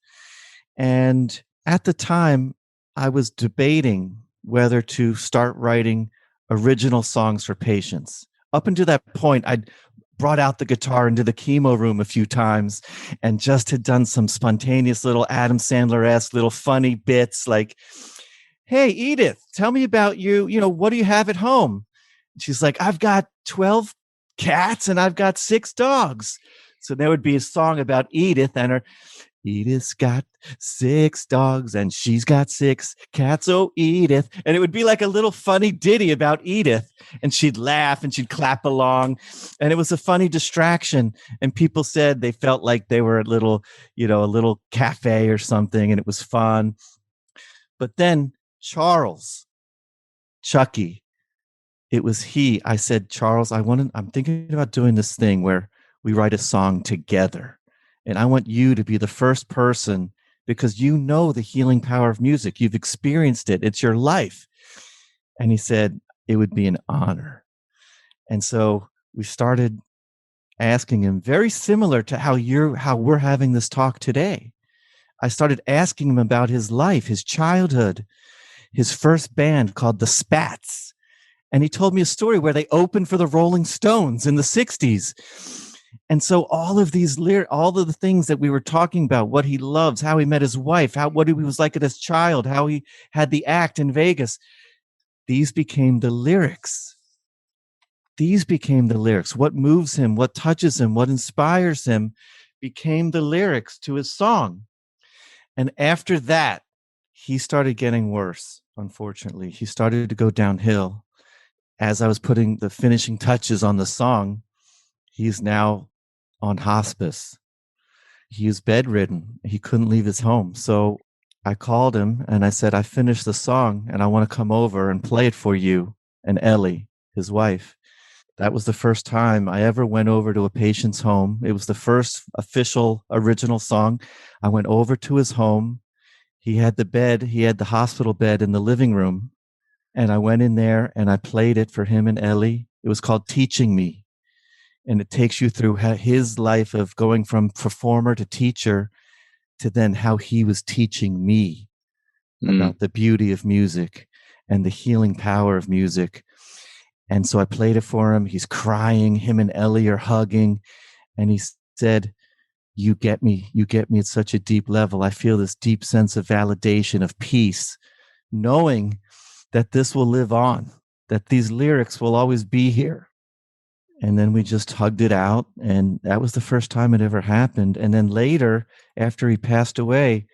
And at the time, I was debating whether to start writing original songs for patients. Up until that point, I'd brought out the guitar into the chemo room a few times and just had done some spontaneous little Adam Sandler-esque little funny bits like, hey, Edith, tell me about you. What do you have at home? She's like, I've got 12 cats and I've got 6 dogs. So there would be a song about Edith and her. Edith's got 6 dogs and she's got 6 cats. Oh, Edith. And it would be like a little funny ditty about Edith. And she'd laugh and she'd clap along. And it was a funny distraction. And people said they felt like they were a little cafe or something. And it was fun. But then Chucky, it was he. I said, Charles, I'm thinking about doing this thing where we write a song together. And I want you to be the first person, because you know the healing power of music. You've experienced it. It's your life. And he said, it would be an honor. And so we started asking him, very similar to how we're having this talk today. I started asking him about his life, his childhood, his first band called the Spats. And he told me a story where they opened for the Rolling Stones in the 60s. And so all of the things that we were talking about, what he loves, how he met his wife, what he was like as a child, how he had the act in Vegas, these became the lyrics. What moves him, what touches him, what inspires him became the lyrics to his song. And after that, he started getting worse, unfortunately. He started to go downhill. As I was putting the finishing touches on the song, he's now on hospice. He is bedridden. He couldn't leave his home. So I called him and I said, I finished the song and I want to come over and play it for you and Ellie, his wife. That was the first time I ever went over to a patient's home. It was the first official original song. I went over to his home. He had the hospital bed in the living room. And I went in there and I played it for him and Ellie. It was called Teaching Me. And it takes you through his life of going from performer to teacher to then how he was teaching me about the beauty of music and the healing power of music. And so I played it for him. He's crying. Him and Ellie are hugging. And he said, you get me at such a deep level. I feel this deep sense of validation, of peace, knowing that this will live on, that these lyrics will always be here. And then we just hugged it out. And that was the first time it ever happened. And then later, after he passed away,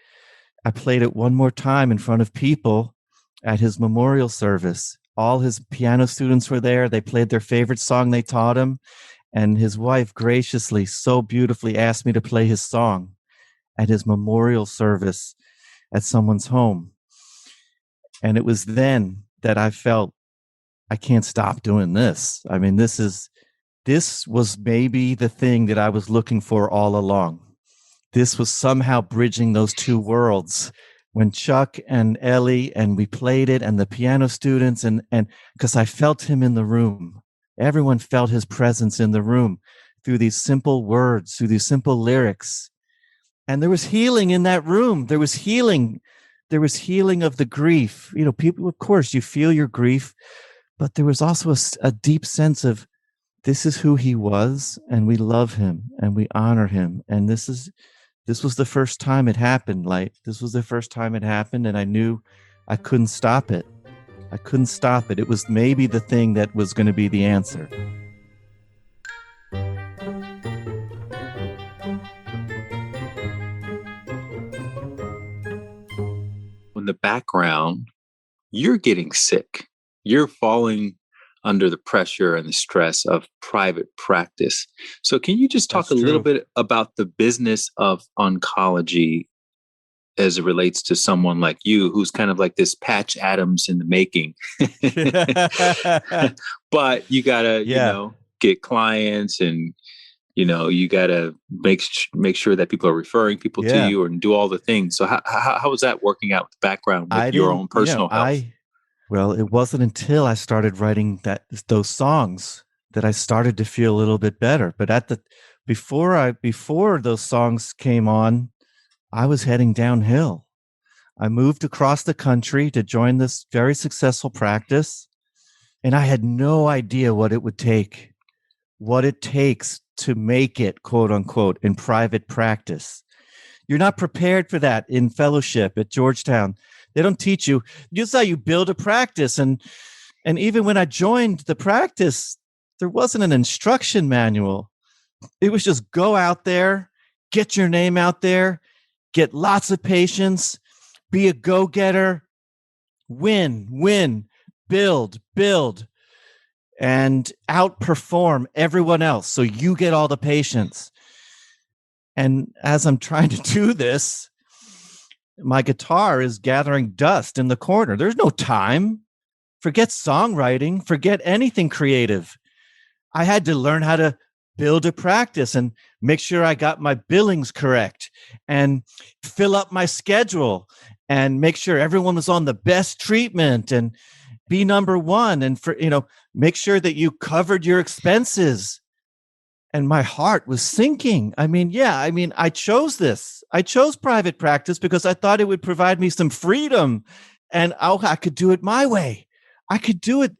I played it one more time in front of people at his memorial service. All his piano students were there. They played their favorite song they taught him. And his wife graciously, so beautifully asked me to play his song at his memorial service at someone's home. And it was then that I felt I can't stop doing this. I mean, this was maybe the thing that I was looking for all along. This was somehow bridging those two worlds. When Chuck and Ellie and we played it and the piano students and because I felt him in the room. Everyone felt his presence in the room through these simple words, through these simple lyrics. And there was healing in that room. There was healing. There was healing of the grief. You know, people, of course, you feel your grief, but there was also a deep sense of this is who he was and we love him and we honor him. And this was the first time it happened. Like, this was the first time it happened, and I knew I couldn't stop it. I couldn't stop it. It was maybe the thing that was going to be the answer. In the background, you're getting sick. You're falling under the pressure and the stress of private practice. So can you just talk a little bit about the business of oncology as it relates to someone like you, who's kind of like this Patch Adams in the making? But you gotta, get clients, and you gotta make sure that people are referring people to you and do all the things. So how is that working out with the background with your own personal health? Well, it wasn't until I started writing those songs that I started to feel a little bit better. But before those songs came on, I was heading downhill. I moved across the country to join this very successful practice, and I had no idea what it takes to make it, quote unquote, in private practice. You're not prepared for that in fellowship at Georgetown. They don't teach you. This is how you build a practice. And even when I joined the practice, there wasn't an instruction manual. It was just go out there, get your name out there, get lots of patients, be a go-getter, win, build, and outperform everyone else so you get all the patients. And as I'm trying to do this, my guitar is gathering dust in the corner. There's no time. Forget songwriting. Forget anything creative. I had to learn how to build a practice and make sure I got my billings correct and fill up my schedule and make sure everyone was on the best treatment and be number one. And make sure that you covered your expenses. and my heart was sinking. I chose this. I chose private practice because I thought it would provide me some freedom, and I could do it my way. I could do it,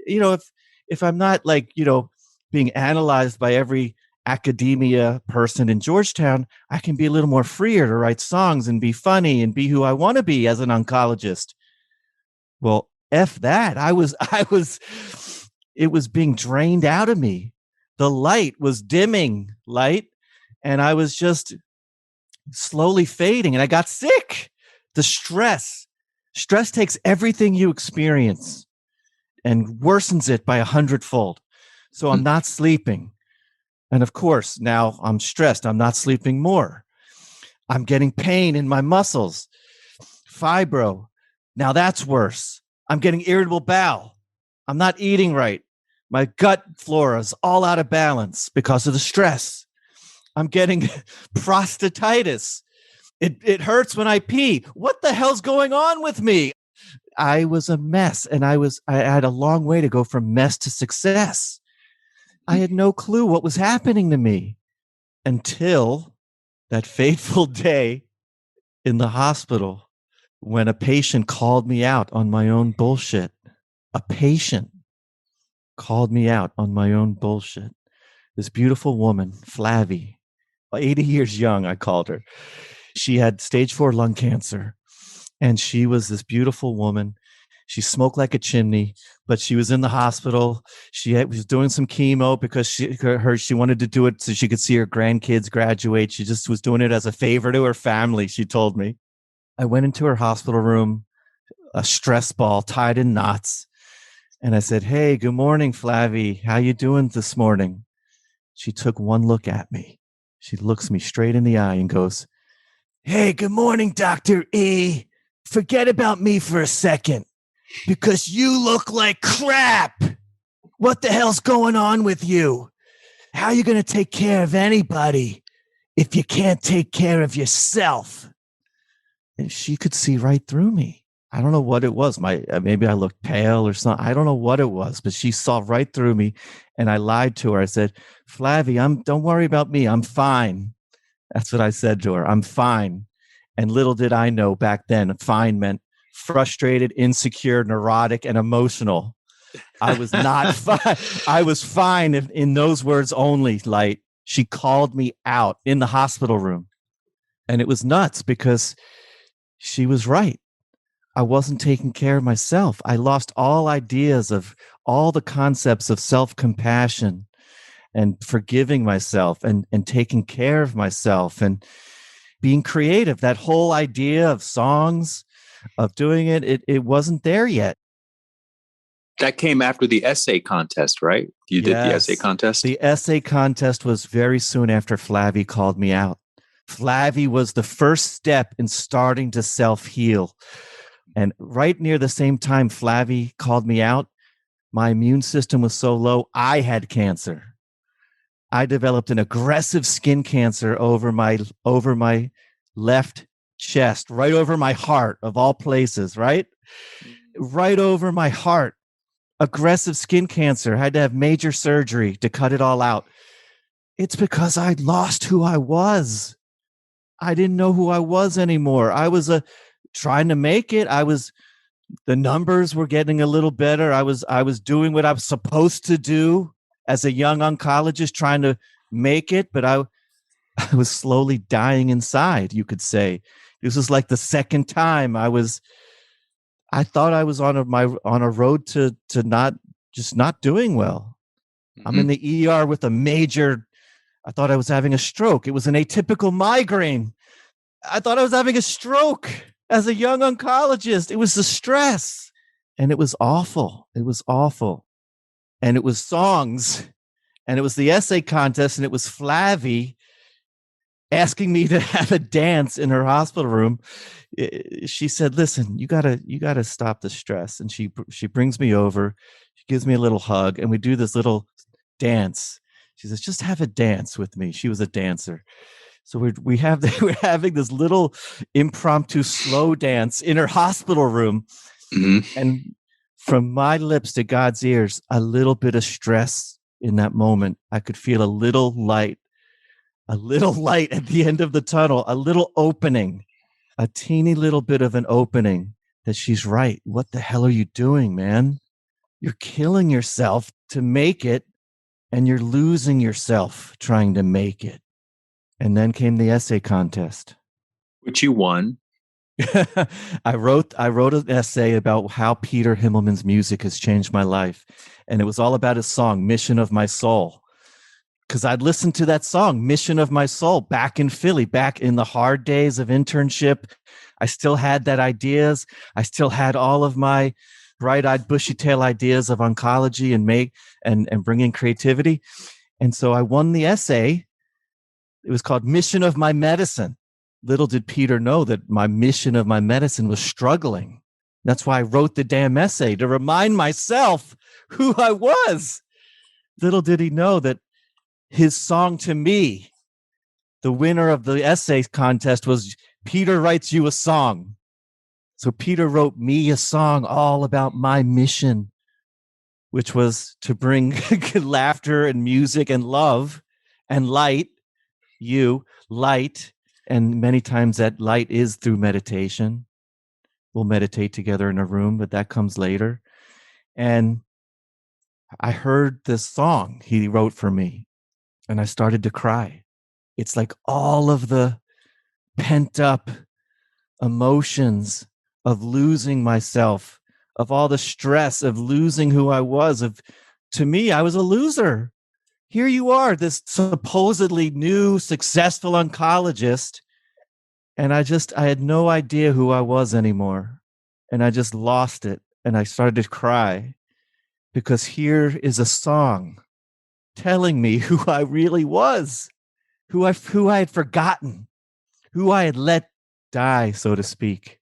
if I'm not being analyzed by every academia person in Georgetown, I can be a little more freer to write songs and be funny and be who I want to be as an oncologist. Well, F that. It was being drained out of me. The light was dimming light, and I was just slowly fading, and I got sick. The stress takes everything you experience and worsens it by 100-fold. So I'm not sleeping. And of course, now I'm stressed. I'm not sleeping more. I'm getting pain in my muscles. Fibro. Now that's worse. I'm getting irritable bowel. I'm not eating right. My gut flora is all out of balance because of the stress. I'm getting prostatitis. It hurts when I pee. What the hell's going on with me? I was a mess, and I had a long way to go from mess to success. I had no clue what was happening to me until that fateful day in the hospital when a patient called me out on my own bullshit. A patient called me out on my own bullshit. This beautiful woman, Flavie, 80 years young, I called her. She had stage 4 lung cancer, and she was this beautiful woman. She smoked like a chimney, but she was in the hospital. She was doing some chemo because she wanted to do it so she could see her grandkids graduate. She just was doing it as a favor to her family, she told me. I went into her hospital room, a stress ball tied in knots, and I said, "Hey, good morning, Flavie. How you doing this morning?" She took one look at me. She looks me straight in the eye and goes, "Hey, good morning, Dr. E. Forget about me for a second, because you look like crap. What the hell's going on with you? How are you going to take care of anybody if you can't take care of yourself?" And she could see right through me. I don't know what it was. Maybe I looked pale or something. I don't know what it was, but she saw right through me, and I lied to her. I said, "Flavie, don't worry about me. I'm fine." That's what I said to her. I'm fine. And little did I know back then, fine meant frustrated, insecure, neurotic, and emotional. I was not fine. I was fine in those words only, Light. She called me out in the hospital room. And it was nuts because she was right. I wasn't taking care of myself. I lost all ideas of all the concepts of self-compassion and forgiving myself and taking care of myself and being creative. That whole idea of songs, of doing it wasn't there yet. That came after the essay contest, right? You did the essay contest? The essay contest was very soon after Flavie called me out. Flavie was the first step in starting to self-heal. And right near the same time Flavie called me out, my immune system was so low, I had cancer. I developed an aggressive skin cancer over my left chest, right over my heart, of all places, right? Right over my heart. Aggressive skin cancer. I had to have major surgery to cut it all out. It's because I'd lost who I was. I didn't know who I was anymore. I was trying to make it. The numbers were getting a little better. I was doing what I was supposed to do as a young oncologist, trying to make it, but I was slowly dying inside, you could say. This was like the second time I thought I was on a road to not doing well. Mm-hmm. I'm in the ER with I thought I was having a stroke. It was an atypical migraine. I thought I was having a stroke as a young oncologist. It was the stress, and it was awful. It was awful. And it was songs, and it was the essay contest, and it was Flavie asking me to have a dance in her hospital room. She said, "Listen, you gotta stop the stress." And she brings me over, she gives me a little hug, and we do this little dance. She says, "Just have a dance with me." She was a dancer. So we're having this little impromptu slow dance in her hospital room. Mm-hmm. And from my lips to God's ears, a little bit of stress in that moment. I could feel a little light a little light at the end of the tunnel, a little opening, a teeny little bit of an opening that she's right. What the hell are you doing, man? You're killing yourself to make it, and you're losing yourself trying to make it. And then came the essay contest, which you won. I wrote an essay about how Peter Himmelman's music has changed my life. And it was all about his song, Mission of My Soul. Because I'd listened to that song, Mission of My Soul, back in Philly, back in the hard days of internship. I still had that ideas. I still had all of my bright-eyed, bushy-tail ideas of oncology and bringing creativity. And so I won the essay. It was called Mission of My Medicine. Little did Peter know that my mission of my medicine was struggling. That's why I wrote the damn essay, to remind myself who I was. Little did he know that his song to me, the winner of the essay contest, was Peter writes you a song. So Peter wrote me a song all about my mission, which was to bring laughter and music and love and light, light. And many times that light is through meditation. We'll meditate together in a room, but that comes later. And I heard this song he wrote for me, and I started to cry. It's like all of the pent up emotions of losing myself, of all the stress of losing who I was. To me, I was a loser. Here you are, this supposedly new, successful oncologist. And I had no idea who I was anymore. And I just lost it. And I started to cry because here is a song telling me who I really was, who I had forgotten, who I had let die, so to speak.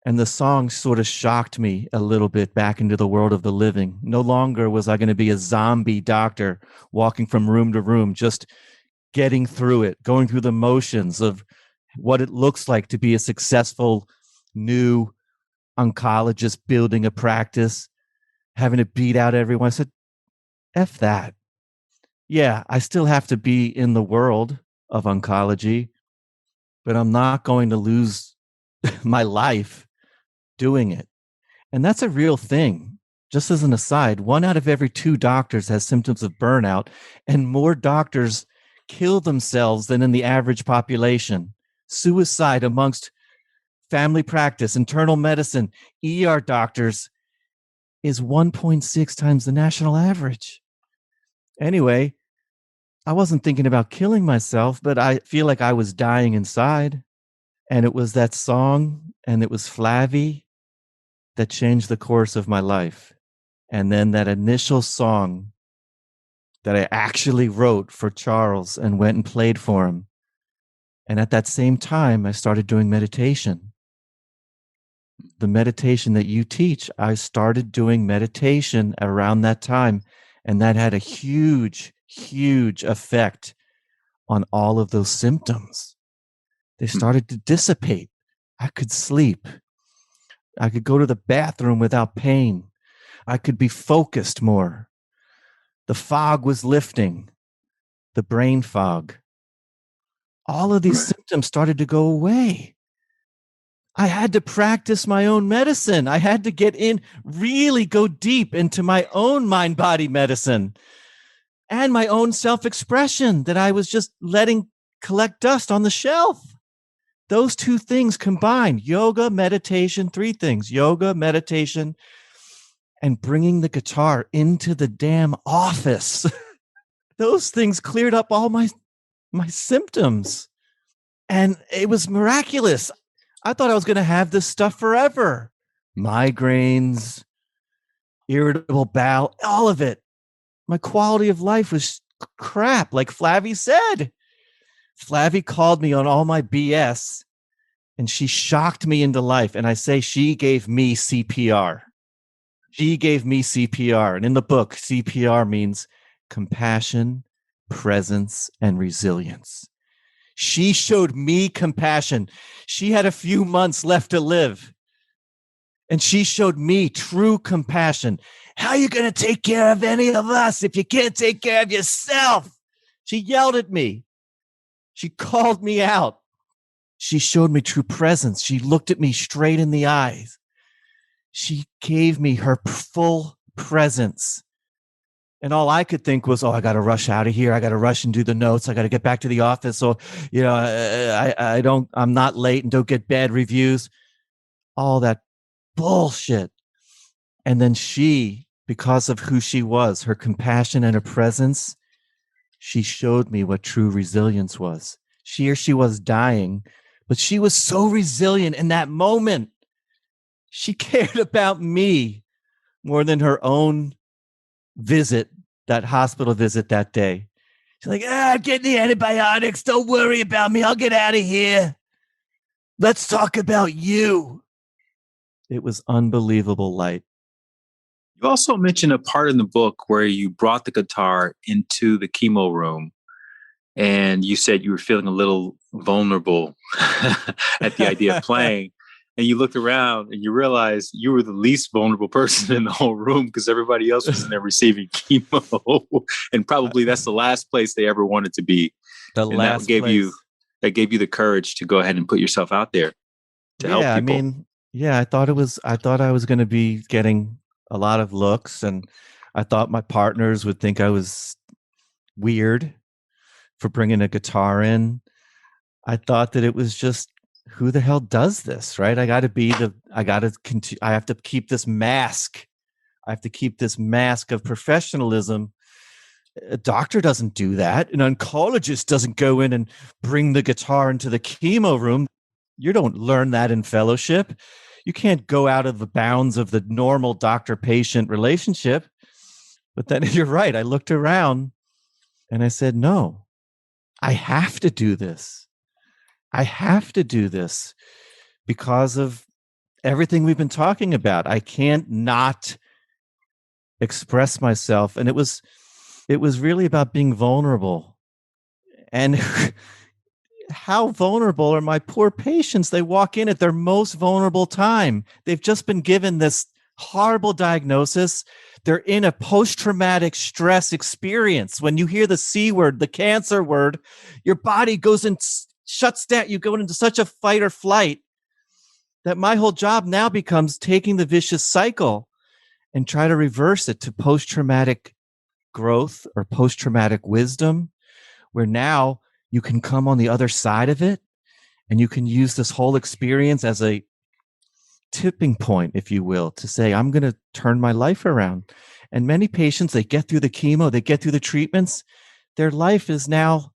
And the song sort of shocked me a little bit back into the world of the living. No longer was I going to be a zombie doctor walking from room to room, just getting through it, going through the motions of what it looks like to be a successful new oncologist building a practice, having to beat out everyone. I said, F that. Yeah, I still have to be in the world of oncology, but I'm not going to lose my life doing it. And that's a real thing. Just as an aside, 1 out of every 2 doctors has symptoms of burnout, and more doctors kill themselves than in the average population. Suicide amongst family practice, internal medicine, ER doctors is 1.6 times the national average. Anyway, I wasn't thinking about killing myself, but I feel like I was dying inside. And it was that song, and it was Flavie, that changed the course of my life. And then that initial song that I actually wrote for Charles and went and played for him. And at that same time, I started doing meditation. The meditation that you teach, I started doing meditation around that time. And that had a huge, huge effect on all of those symptoms. They started to dissipate. I could sleep. I could go to the bathroom without pain. I could be focused more. The fog was lifting, the brain fog. All of these symptoms started to go away. I had to practice my own medicine. I had to get in, really go deep into my own mind-body medicine and my own self-expression that I was just letting collect dust on the shelf. Those 2 things combined, yoga, meditation, 3 things, yoga, meditation, and bringing the guitar into the damn office. Those things cleared up all my symptoms. And it was miraculous. I thought I was going to have this stuff forever. Migraines, irritable bowel, all of it. My quality of life was crap, like Flavie said. Flavie called me on all my BS, and she shocked me into life. And I say she gave me CPR. She gave me CPR. And in the book, CPR means compassion, presence, and resilience. She showed me compassion. She had a few months left to live. And she showed me true compassion. How are you going to take care of any of us if you can't take care of yourself? She yelled at me. She called me out. She showed me true presence. She looked at me straight in the eyes. She gave me her full presence. And all I could think was, oh, I got to rush out of here. I got to rush and do the notes. I got to get back to the office. So, I'm not late and don't get bad reviews. All that bullshit. And then she, because of who she was, her compassion and her presence, she showed me what true resilience was. She was dying, but she was so resilient in that moment. She cared about me more than her own visit, that hospital visit that day. She's like, I'm getting the antibiotics. Don't worry about me. I'll get out of here. Let's talk about you. It was unbelievable, Light. You also mentioned a part in the book where you brought the guitar into the chemo room and you said you were feeling a little vulnerable at the idea of playing. And you looked around and you realized you were the least vulnerable person in the whole room because everybody else was in there receiving chemo. And probably that's the last place they ever wanted to be. That gave you the courage to go ahead and put yourself out there to help people. I thought I was going to be getting a lot of looks, and I thought my partners would think I was weird for bringing a guitar in. I thought that it was just, who the hell does this, right? I have to keep this mask. I have to keep this mask of professionalism. A doctor doesn't do that. An oncologist doesn't go in and bring the guitar into the chemo room. You don't learn that in fellowship. You can't go out of the bounds of the normal doctor-patient relationship. But then you're right. I looked around and I said, no, I have to do this. I have to do this because of everything we've been talking about. I can't not express myself. And it was really about being vulnerable. And how vulnerable are my poor patients? They walk in at their most vulnerable time. They've just been given this horrible diagnosis. They're in a post-traumatic stress experience. When you hear the C word, the cancer word, your body goes and shuts down. You go into such a fight or flight that my whole job now becomes taking the vicious cycle and try to reverse it to post-traumatic growth or post-traumatic wisdom, where now you can come on the other side of it and you can use this whole experience as a tipping point, if you will, to say, I'm going to turn my life around. And many patients, they get through the chemo, they get through the treatments, their life is now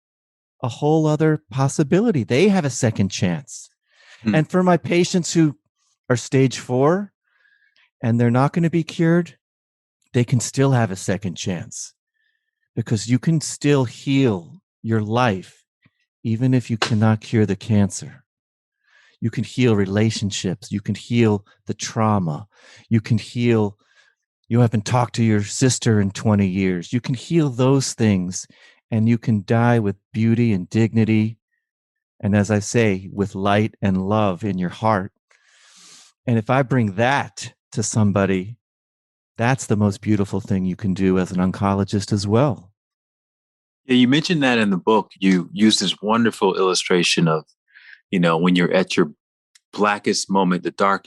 a whole other possibility. They have a second chance. And for my patients who are stage 4 and they're not going to be cured, they can still have a second chance, because you can still heal your life even if you cannot cure the cancer. You can heal relationships. You can heal the trauma. You can heal, you haven't talked to your sister in 20 years. You can heal those things, and you can die with beauty and dignity. And as I say, with light and love in your heart. And if I bring that to somebody, that's the most beautiful thing you can do as an oncologist as well. Yeah, you mentioned that in the book. You use this wonderful illustration of, when you're at your blackest moment, the dark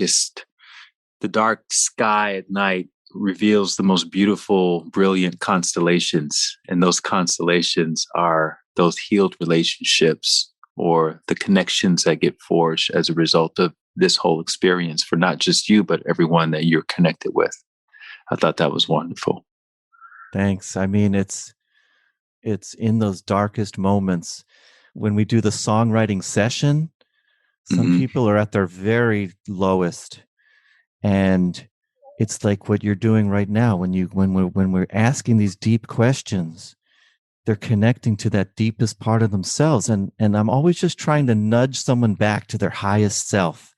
sky at night reveals the most beautiful, brilliant constellations. And those constellations are those healed relationships or the connections that get forged as a result of this whole experience for not just you, but everyone that you're connected with. I thought that was wonderful. Thanks. I mean, it's in those darkest moments when we do the songwriting session. Some people are at their very lowest, and it's like what you're doing right now. When we're asking these deep questions, they're connecting to that deepest part of themselves. And I'm always just trying to nudge someone back to their highest self.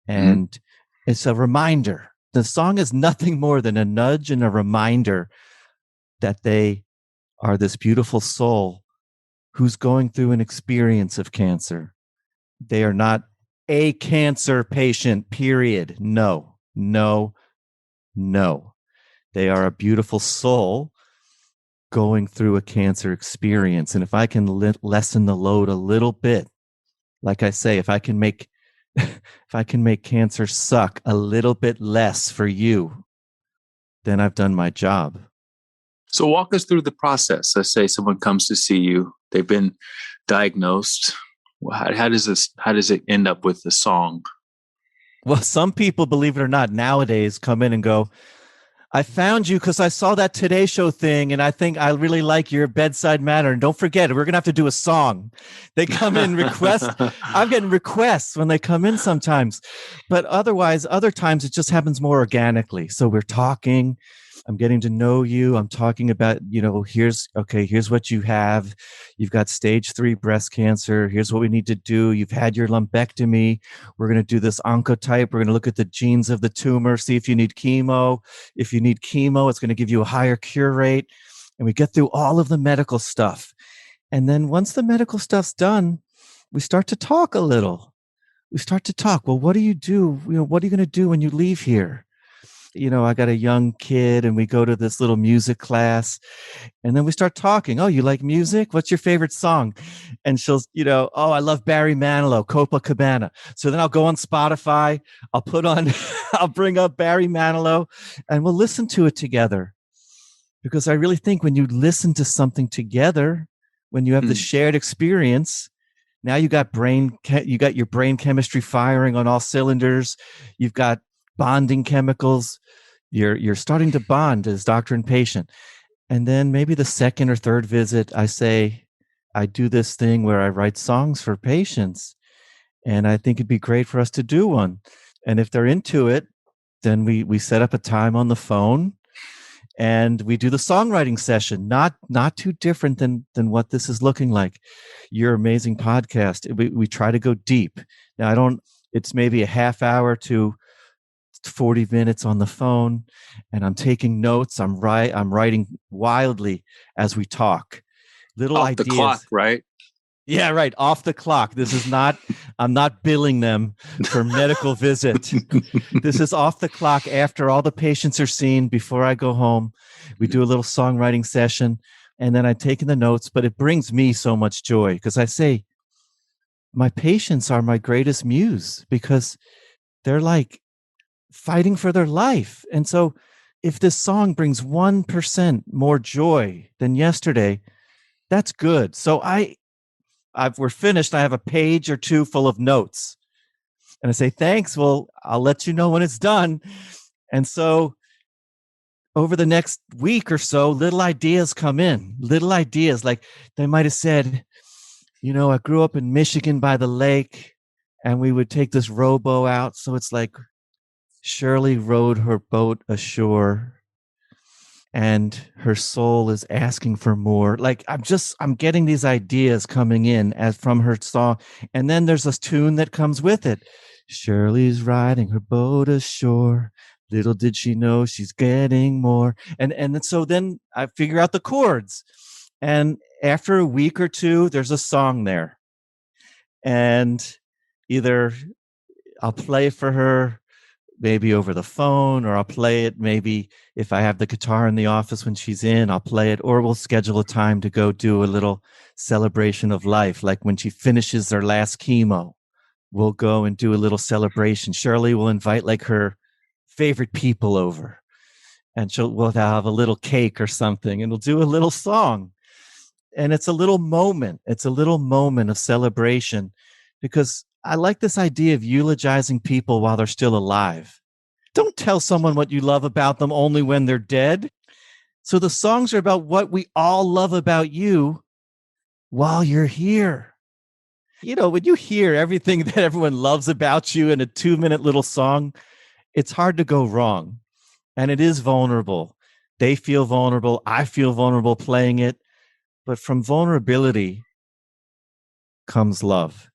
And it's a reminder. The song is nothing more than a nudge and a reminder that they are this beautiful soul who's going through an experience of cancer. They are not a cancer patient, period. No. They are a beautiful soul going through a cancer experience. And if I can lessen the load a little bit, like I say, if I can make cancer suck a little bit less for you, then I've done my job. So walk us through the process. Let's say someone comes to see you. They've been diagnosed. How does it end up with the song? Well, some people, believe it or not, nowadays come in and go, I found you because I saw that Today Show thing, and I think I really like your bedside manner. And don't forget, we're going to have to do a song. They come in request. I'm getting requests when they come in sometimes. But otherwise, other times it just happens more organically. So we're talking. I'm getting to know you. I'm talking about, here's what you have. You've got stage 3 breast cancer. Here's what we need to do. You've had your lumpectomy. We're going to do this oncotype. We're going to look at the genes of the tumor, see if you need chemo. If you need chemo, it's going to give you a higher cure rate. And we get through all of the medical stuff. And then once the medical stuff's done, we start to talk a little. We start to talk. Well, what do you do? What are you going to do when you leave here? I got a young kid and we go to this little music class and then we start talking. Oh, you like music? What's your favorite song? And she'll, oh, I love Barry Manilow, Copacabana. So then I'll go on Spotify. I'll bring up Barry Manilow and we'll listen to it together. Because I really think when you listen to something together, when you have the shared experience, now you got your brain chemistry firing on all cylinders. You've got bonding chemicals. You're starting to bond as doctor and patient. And then maybe the second or third visit, I do this thing where I write songs for patients. And I think it'd be great for us to do one. And if they're into it, then we set up a time on the phone and we do the songwriting session. Not too different than what this is looking like. Your amazing podcast. We try to go deep. Now it's maybe a half hour to 40 minutes on the phone, and I'm taking notes. I'm writing wildly as we talk. Little off ideas. The clock, right? Yeah, right. Off the clock. This is not, I'm not billing them for medical visit. This is off the clock after all the patients are seen, before I go home. We do a little songwriting session, and then I take in the notes, but it brings me so much joy because I say, my patients are my greatest muse because they're like fighting for their life. And so if this song brings 1% more joy than yesterday, that's good. So we're finished. I have a page or two full of notes. And I say, thanks. Well, I'll let you know when it's done. And so over the next week or so, little ideas come in. Little ideas like they might have said, I grew up in Michigan by the lake and we would take this rowboat out. So it's like, Shirley rowed her boat ashore and her soul is asking for more. Like I'm getting these ideas coming in as from her song. And then there's a tune that comes with it. Shirley's riding her boat ashore. Little did she know she's getting more. And so then I figure out the chords. And after a week or two, there's a song there. And either I'll play for her maybe over the phone, or I'll play it maybe if I have the guitar in the office when she's in, I'll play it, or we'll schedule a time to go do a little celebration of life. Like when she finishes her last chemo, we'll go and do a little celebration. Shirley will invite like her favorite people over and we'll have a little cake or something and we'll do a little song. And it's a little moment. It's a little moment of celebration because I like this idea of eulogizing people while they're still alive. Don't tell someone what you love about them only when they're dead. So the songs are about what we all love about you while you're here. When you hear everything that everyone loves about you in a 2-minute little song, it's hard to go wrong. And it is vulnerable. They feel vulnerable. I feel vulnerable playing it. But from vulnerability comes love.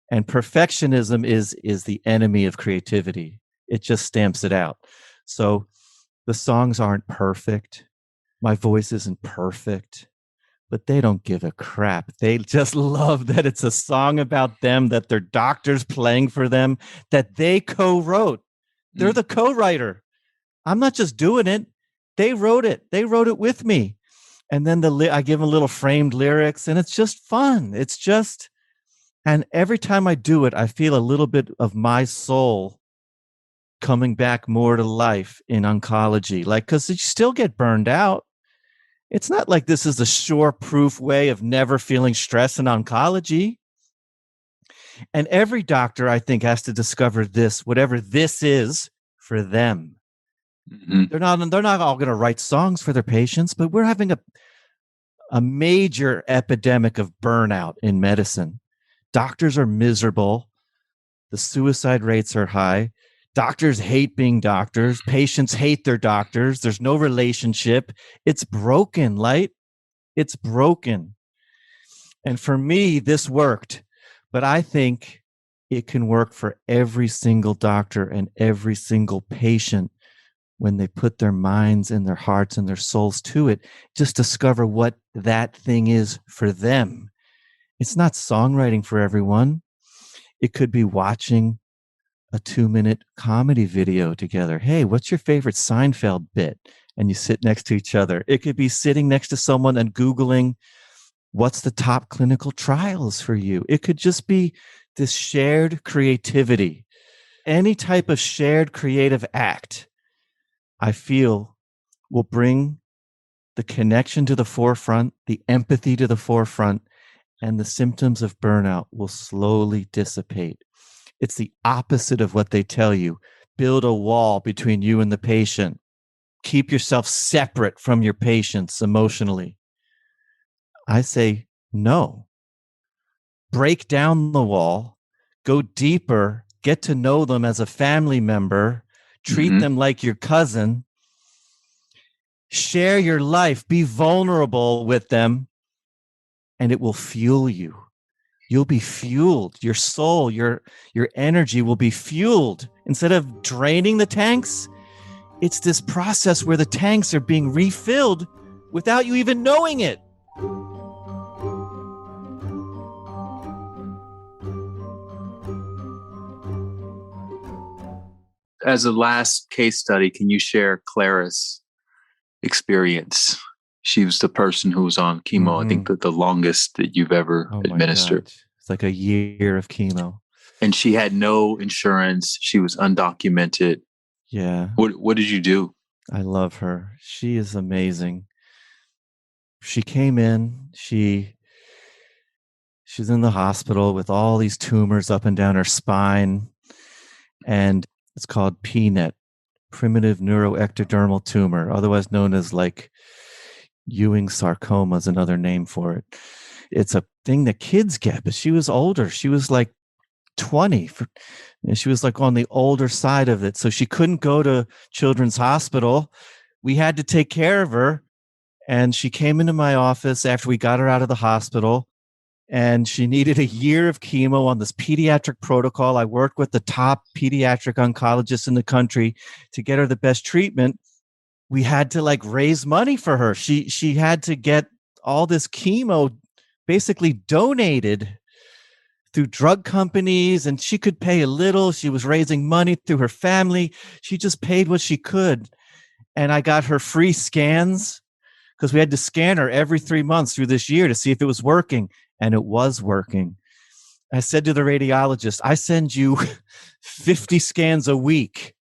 And perfectionism is the enemy of creativity. It just stamps it out. So the songs aren't perfect. My voice isn't perfect, but they don't give a crap. They just love that it's a song about them, that their doctor's playing for them, that they co-wrote. They're the co-writer. I'm not just doing it. They wrote it. They wrote it with me. And then I give them little framed lyrics, and it's just fun. And every time I do it, I feel a little bit of my soul coming back more to life in oncology. Like, because you still get burned out. It's not like this is a sure-proof way of never feeling stress in oncology. And every doctor, I think, has to discover this, whatever this is for them. Mm-hmm. They're not all going to write songs for their patients, but we're having a major epidemic of burnout in medicine. Doctors are miserable. The suicide rates are high. Doctors hate being doctors. Patients hate their doctors. There's no relationship. It's broken, Light. It's broken. And for me, this worked. But I think it can work for every single doctor and every single patient when they put their minds and their hearts and their souls to it. Just discover what that thing is for them. It's not songwriting for everyone. It could be watching a 2-minute comedy video together. Hey, what's your favorite Seinfeld bit? And you sit next to each other. It could be sitting next to someone and Googling, what's the top clinical trials for you? It could just be this shared creativity. Any type of shared creative act, I feel, will bring the connection to the forefront, the empathy to the forefront, and the symptoms of burnout will slowly dissipate. It's the opposite of what they tell you. Build a wall between you and the patient. Keep yourself separate from your patients emotionally. I say no. Break down the wall. Go deeper. Get to know them as a family member. Treat them like your cousin. Share your life. Be vulnerable with them. And it will fuel you. You'll be fueled. Your soul, your energy will be fueled. Instead of draining the tanks, it's this process where the tanks are being refilled without you even knowing it. As a last case study, can you share Clara's experience? She was the person who was on chemo, I think the longest that you've ever administered. It's like a year of chemo. And she had no insurance. She was undocumented. Yeah. What did you do? I love her. She is amazing. She came in. She's in the hospital with all these tumors up and down her spine. And it's called PNET, primitive neuroectodermal tumor, otherwise known as like Ewing sarcoma is another name for it. It's a thing that kids get, but she was older. She was like 20. She was like on the older side of it. So she couldn't go to Children's Hospital. We had to take care of her. And she came into my office after we got her out of the hospital. And she needed a year of chemo on this pediatric protocol. I worked with the top pediatric oncologists in the country to get her the best treatment. We had to like raise money for her. She had to get all this chemo basically donated through drug companies, and she could pay a little. She was raising money through her family. She just paid what she could. And I got her free scans because we had to scan her every 3 months through this year to see if it was working. And it was working. I said to the radiologist, I send you 50 scans a week.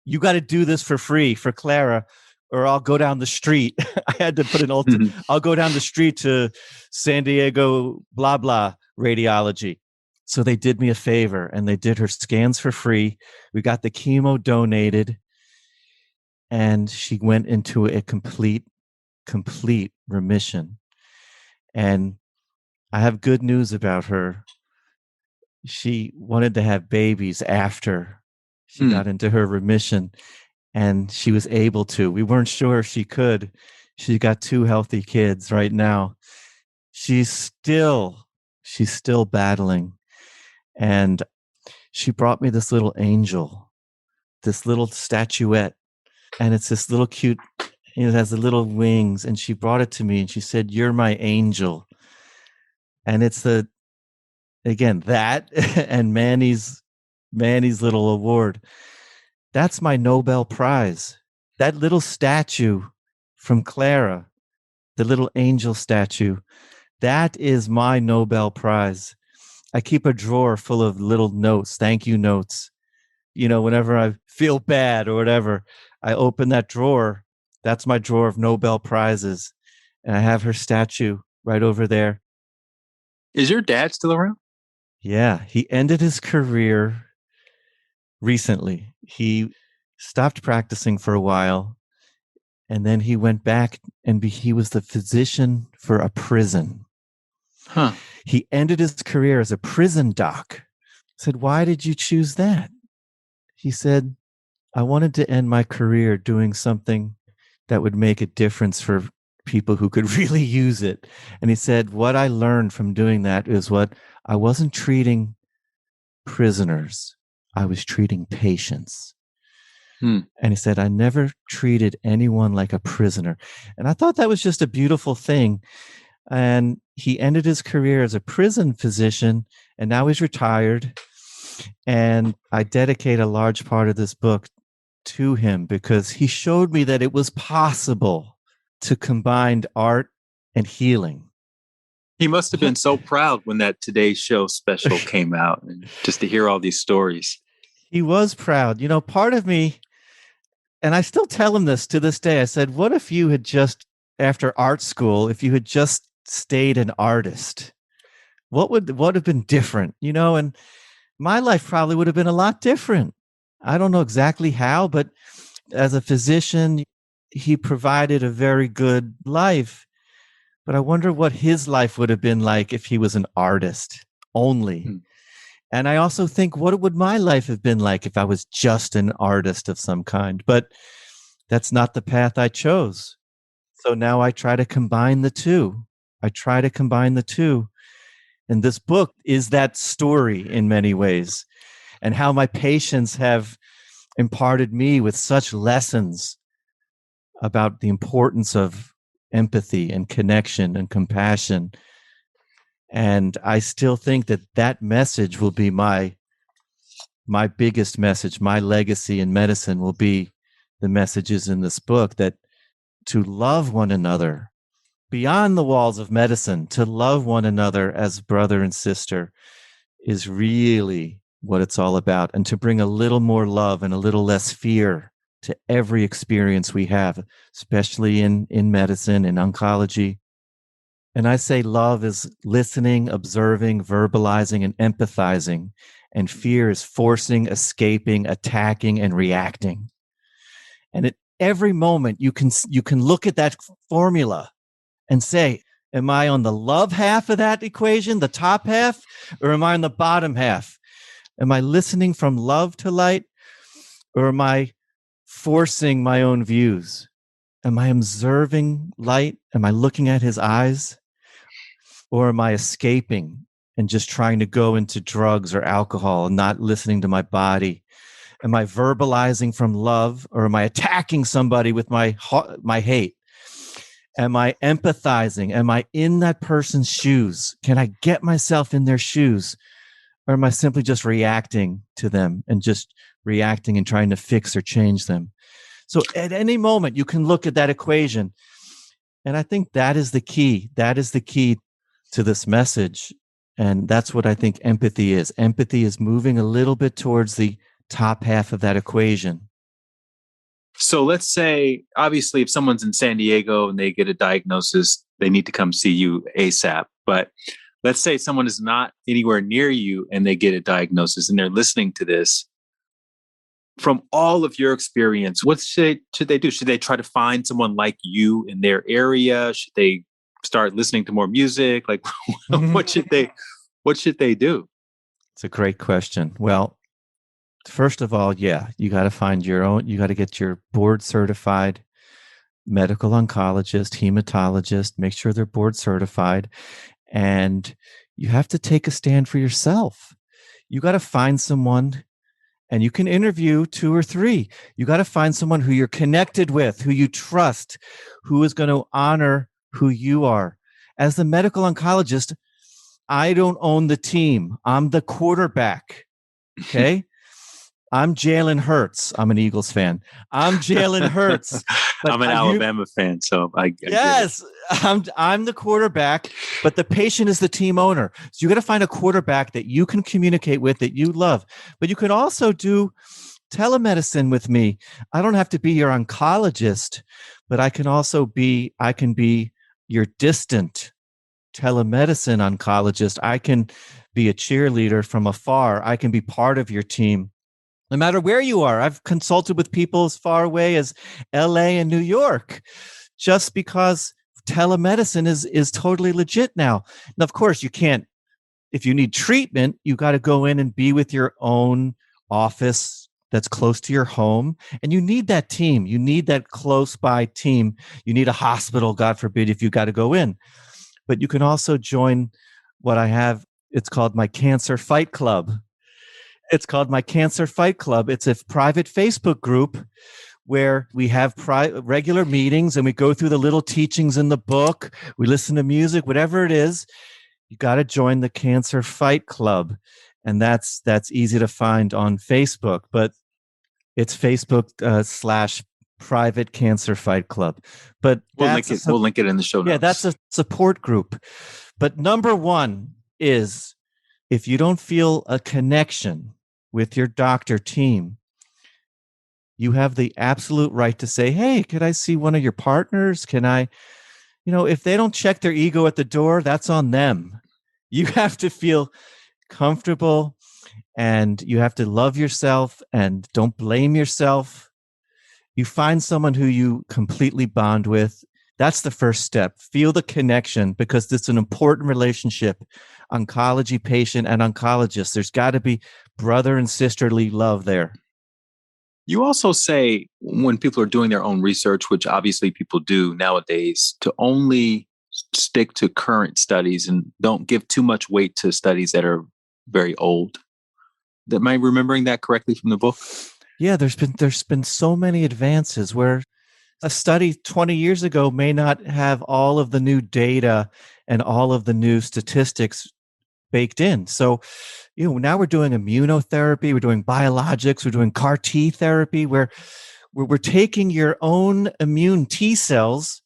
You got to do this for free for Clara, or I'll go down the street. I had to put an I'll go down the street to San Diego, blah, blah, radiology. So they did me a favor and they did her scans for free. We got the chemo donated and she went into a complete remission. And I have good news about her. She wanted to have babies after she got into her remission, and she was able to. We weren't sure if she could. She's got 2 healthy kids right now. She's still battling. And she brought me this little angel, this little statuette, and it's this little cute, it has the little wings, and she brought it to me and she said, "You're my angel." And it's again, that and Manny's little award. That's my Nobel Prize. That little statue from Clara, the little angel statue. That is my Nobel Prize. I keep a drawer full of little notes, thank you notes. Whenever I feel bad or whatever, I open that drawer. That's my drawer of Nobel Prizes. And I have her statue right over there. Is your dad still around? Yeah, he ended his career recently. He stopped practicing for a while, and then he went back and he was the physician for a prison. Huh. He ended his career as a prison doc. I said, why did you choose that? He said, I wanted to end my career doing something that would make a difference for people who could really use it. And he said, what I learned from doing that is what I wasn't treating prisoners. I was treating patients. And he said, I never treated anyone like a prisoner. And I thought that was just a beautiful thing. And he ended his career as a prison physician, and now he's retired. And I dedicate a large part of this book to him because he showed me that it was possible to combine art and healing. He must have been so proud when that Today Show special came out, and just to hear all these stories. He was proud. Part of me, and I still tell him this to this day, I said, what if you had just, after art school, if you had just stayed an artist? What would have been different? And my life probably would have been a lot different. I don't know exactly how, but as a physician, he provided a very good life. But I wonder what his life would have been like if he was an artist only. And I also think, what would my life have been like if I was just an artist of some kind? But that's not the path I chose. So now I try to combine the two. And this book is that story in many ways, and how my patients have imparted me with such lessons about the importance of empathy and connection and compassion. And I still think that message will be my biggest message. My legacy in medicine will be the messages in this book, that to love one another beyond the walls of medicine, to love one another as brother and sister, is really what it's all about. And to bring a little more love and a little less fear to every experience we have, especially in medicine, in oncology. And I say love is listening, observing, verbalizing, and empathizing. And fear is forcing, escaping, attacking, and reacting. And at every moment, you can look at that formula and say, am I on the love half of that equation, the top half, or am I on the bottom half? Am I listening from love to light, or am I forcing my own views? Am I observing light? Am I looking at his eyes? Or am I escaping and just trying to go into drugs or alcohol and not listening to my body? Am I verbalizing from love, or am I attacking somebody with my hate? Am I empathizing? Am I in that person's shoes? Can I get myself in their shoes? Or am I simply just reacting to them and just reacting and trying to fix or change them? So at any moment, you can look at that equation. And I think that is the key. That is the key to this message. And that's what I think empathy is. Empathy is moving a little bit towards the top half of that equation. So let's say, obviously, if someone's in San Diego and they get a diagnosis, they need to come see you ASAP. But let's say someone is not anywhere near you and they get a diagnosis and they're listening to this. From all of your experience, what should they do? Should they try to find someone like you in their area? Should they start listening to more music? Like, what should they do? It's a great question. Well, first of all, you got to find you got to get your board certified medical oncologist, hematologist, make sure they're board certified. And you have to take a stand for yourself. You got to find someone, and you can interview 2 or 3. You got to find someone who you're connected with, who you trust, who is going to honor who you are. As the medical oncologist, I don't own the team. I'm the quarterback. Okay. I'm Jalen Hurts. I'm an Eagles fan. I'm Jalen Hurts. But I'm an Alabama fan, so I get it. Yes, I'm the quarterback, but the patient is the team owner. So you got to find a quarterback that you can communicate with, that you love. But you can also do telemedicine with me. I don't have to be your oncologist, but I can be your distant telemedicine oncologist. I can be a cheerleader from afar. I can be part of your team. No matter where you are. I've consulted with people as far away as LA and New York, just because telemedicine is totally legit now. And of course, you can't, if you need treatment, you got to go in and be with your own office that's close to your home. And you need that team. You need that close by team. You need a hospital, God forbid, if you got to go in. But you can also join what I have. It's called my Cancer Fight Club. It's called my Cancer Fight Club. It's a private Facebook group where we have regular meetings and we go through the little teachings in the book. We listen to music, whatever it is. You got to join the Cancer Fight Club. And that's easy to find on Facebook, but it's Facebook / private Cancer Fight Club. But we'll link it in the show notes. Yeah, that's a support group. But number one is, if you don't feel a connection with your doctor team, you have the absolute right to say, hey, could I see one of your partners? Can I, if they don't check their ego at the door, that's on them. You have to feel comfortable and you have to love yourself and don't blame yourself. You find someone who you completely bond with. That's the first step. Feel the connection, because it's an important relationship. Oncology patient and oncologist. There's got to be brother and sisterly love there. You also say, when people are doing their own research, which obviously people do nowadays, to only stick to current studies and don't give too much weight to studies that are very old. Am I remembering that correctly from the book? Yeah, there's been so many advances where a study 20 years ago may not have all of the new data and all of the new statistics baked in. So, now we're doing immunotherapy, we're doing biologics, we're doing CAR T therapy, where we're taking your own immune T cells,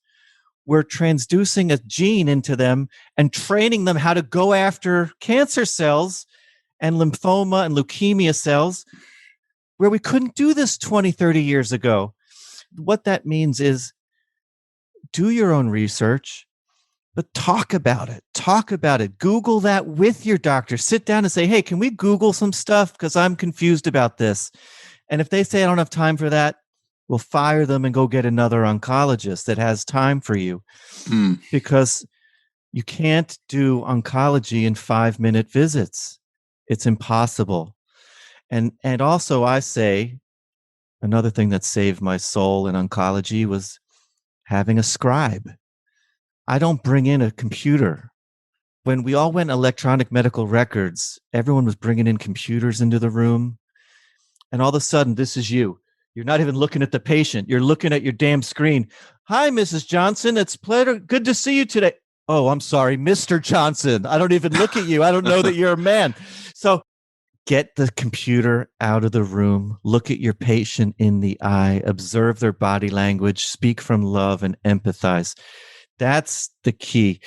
we're transducing a gene into them and training them how to go after cancer cells and lymphoma and leukemia cells, where we couldn't do this 20, 30 years ago. What that means is, do your own research, but talk about it. Talk about it. Google that with your doctor. Sit down and say, hey, can we Google some stuff? Because I'm confused about this. And if they say I don't have time for that, we'll fire them and go get another oncologist that has time for you. Because you can't do oncology in 5-minute visits. It's impossible. And also I say, another thing that saved my soul in oncology was having a scribe. I don't bring in a computer. When we all went electronic medical records, everyone was bringing in computers into the room. And all of a sudden, this is you. You're not even looking at the patient. You're looking at your damn screen. Hi, Mrs. Johnson. It's pleasure. Good to see you today. Oh, I'm sorry, Mr. Johnson. I don't even look at you. I don't know that you're a man. So get the computer out of the room. Look at your patient in the eye. Observe their body language. Speak from love and empathize. That's the key.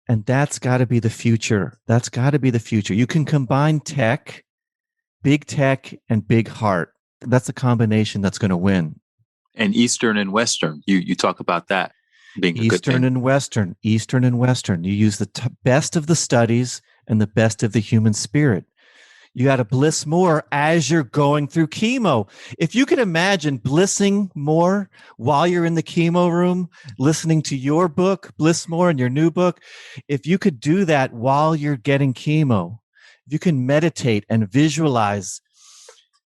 And that's got to be the future. That's got to be the future. You can combine tech, big tech, and big heart. That's a combination that's going to win. And Eastern and Western. You talk about that being a good thing. Eastern and Western. You use the best of the studies and the best of the human spirit. You got to bliss more as you're going through chemo. If you can imagine blissing more while you're in the chemo room, listening to your book, Bliss More, and your new book, if you could do that while you're getting chemo, if you can meditate and visualize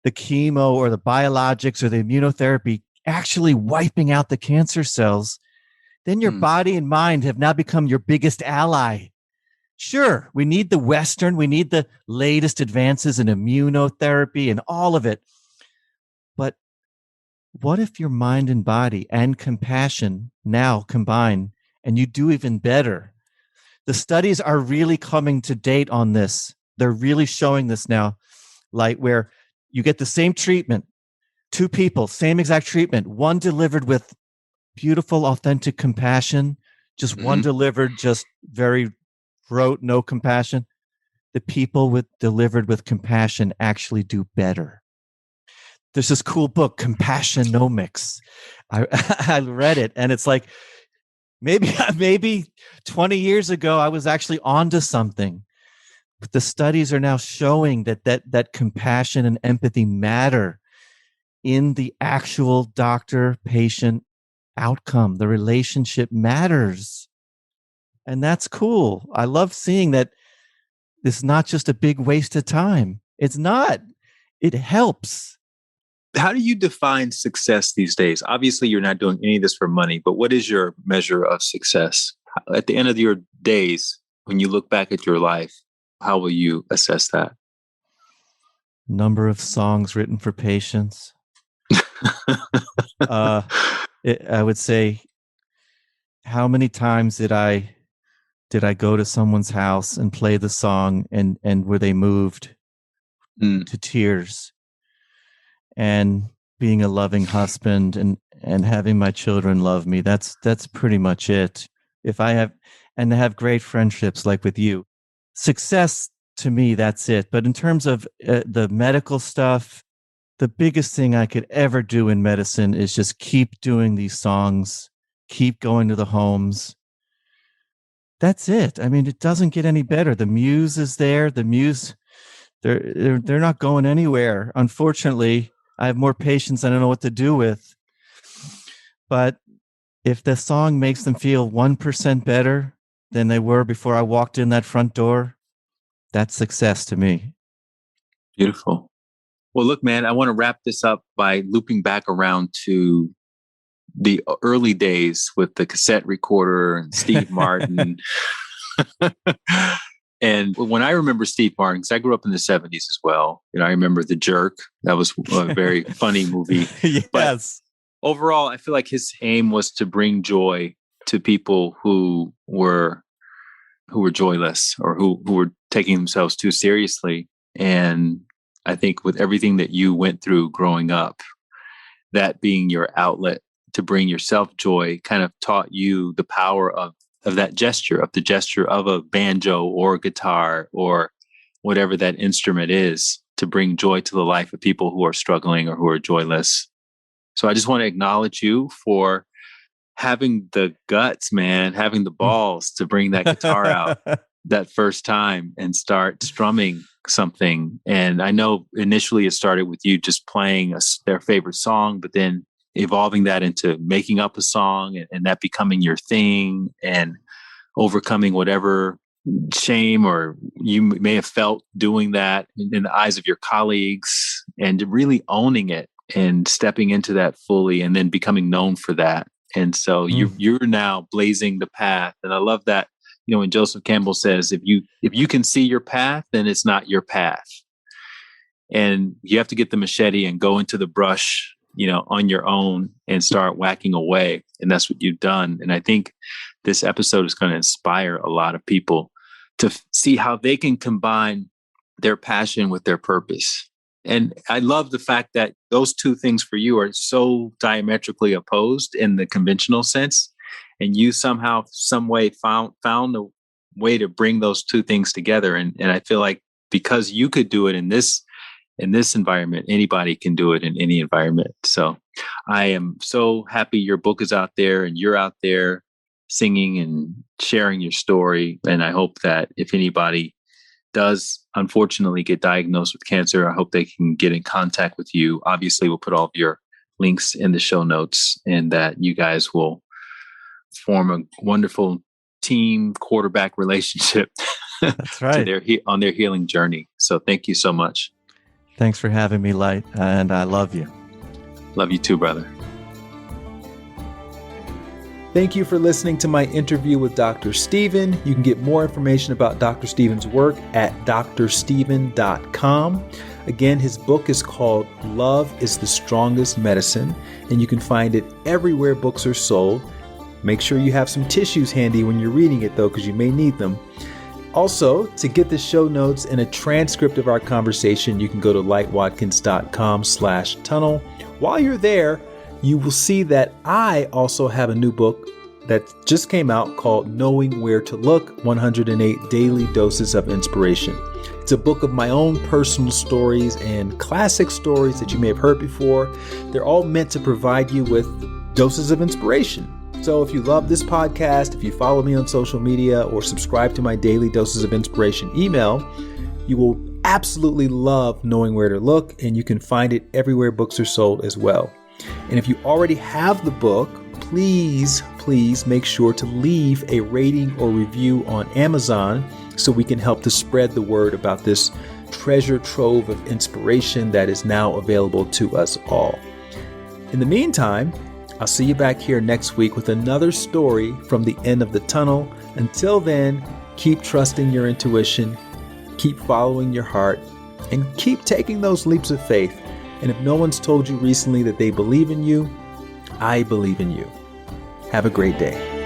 the chemo or the biologics or the immunotherapy actually wiping out the cancer cells, then your body and mind have now become your biggest ally. Sure, we need the Western, we need the latest advances in immunotherapy and all of it. But what if your mind and body and compassion now combine and you do even better? The studies are really coming to date on this. They're really showing this now, like where You get the same treatment, two people, same exact treatment, one delivered with beautiful, authentic compassion, just one delivered just very rote, no compassion. The people delivered with compassion actually do better. There's this cool book, Compassionomics. I read it, and it's like maybe 20 years ago I was actually onto something. But the studies are now showing that compassion and empathy matter in the actual doctor-patient outcome. The relationship matters. And that's cool. I love seeing that it's not just a big waste of time. It's not. It helps. How do you define success these days? Obviously, you're not doing any of this for money, but what is your measure of success? At the end of your days, when you look back at your life, how will you assess that? Number of songs written for patients. I would say, how many times did I go to someone's house and play the song and were they moved to tears? And being a loving husband and having my children love me, that's pretty much it. If I have great friendships like with you, success to me, that's it. But in terms of the medical stuff, the biggest thing I could ever do in medicine is just keep doing these songs, keep going to the homes. That's it. I mean, it doesn't get any better. The muse is there. The muse, they're not going anywhere. Unfortunately, I have more patients I don't know what to do with. But if the song makes them feel 1% better than they were before I walked in that front door, that's success to me. Beautiful. Well, look, man, I want to wrap this up by looping back around to the early days with the cassette recorder and Steve Martin. And when I remember Steve Martin, because I grew up in the 70s as well, I remember The Jerk. That was a very funny movie. Yes. But overall, I feel like his aim was to bring joy to people who were joyless or who were taking themselves too seriously. And I think with everything that you went through growing up, that being your outlet to bring yourself joy kind of taught you the power of that gesture, of the gesture of a banjo or a guitar or whatever that instrument is, to bring joy to the life of people who are struggling or who are joyless. So I just want to acknowledge you for having the guts, man, having the balls to bring that guitar out that first time and start strumming something. And I know initially it started with you just playing their favorite song, but then evolving that into making up a song and that becoming your thing and overcoming whatever shame or you may have felt doing that in the eyes of your colleagues, and really owning it and stepping into that fully and then becoming known for that. And so you're now blazing the path. And I love that, when Joseph Campbell says, if you can see your path, then it's not your path. And you have to get the machete and go into the brush, on your own and start whacking away. And that's what you've done. And I think this episode is going to inspire a lot of people to see how they can combine their passion with their purpose. And I love the fact that those two things for you are so diametrically opposed in the conventional sense. And you somehow, some way found a way to bring those two things together. And I feel like because you could do it in this environment, anybody can do it in any environment. So I am so happy your book is out there and you're out there singing and sharing your story. And I hope that if anybody does unfortunately get diagnosed with cancer, I hope they can get in contact with you. Obviously, we'll put all of your links in the show notes and that you guys will form a wonderful team quarterback relationship. That's right. on their healing journey. So thank you so much. Thanks for having me, Light, and I love you. Love you too, brother. Thank you for listening to my interview with Dr. Steven. You can get more information about Dr. Steven's work at drsteven.com. Again, his book is called Love is the Strongest Medicine, and you can find it everywhere books are sold. Make sure you have some tissues handy when you're reading it, though, because you may need them. Also, to get the show notes and a transcript of our conversation, you can go to lightwatkins.com/tunnel. While you're there, you will see that I also have a new book that just came out called Knowing Where to Look, 108 Daily Doses of Inspiration. It's a book of my own personal stories and classic stories that you may have heard before. They're all meant to provide you with doses of inspiration. So if you love this podcast, if you follow me on social media or subscribe to my Daily Doses of Inspiration email, you will absolutely love Knowing Where to Look, and you can find it everywhere books are sold as well. And if you already have the book, please make sure to leave a rating or review on Amazon so we can help to spread the word about this treasure trove of inspiration that is now available to us all. In the meantime, I'll see you back here next week with another story from the end of the tunnel. Until then, keep trusting your intuition, keep following your heart, and keep taking those leaps of faith. And if no one's told you recently that they believe in you, I believe in you. Have a great day.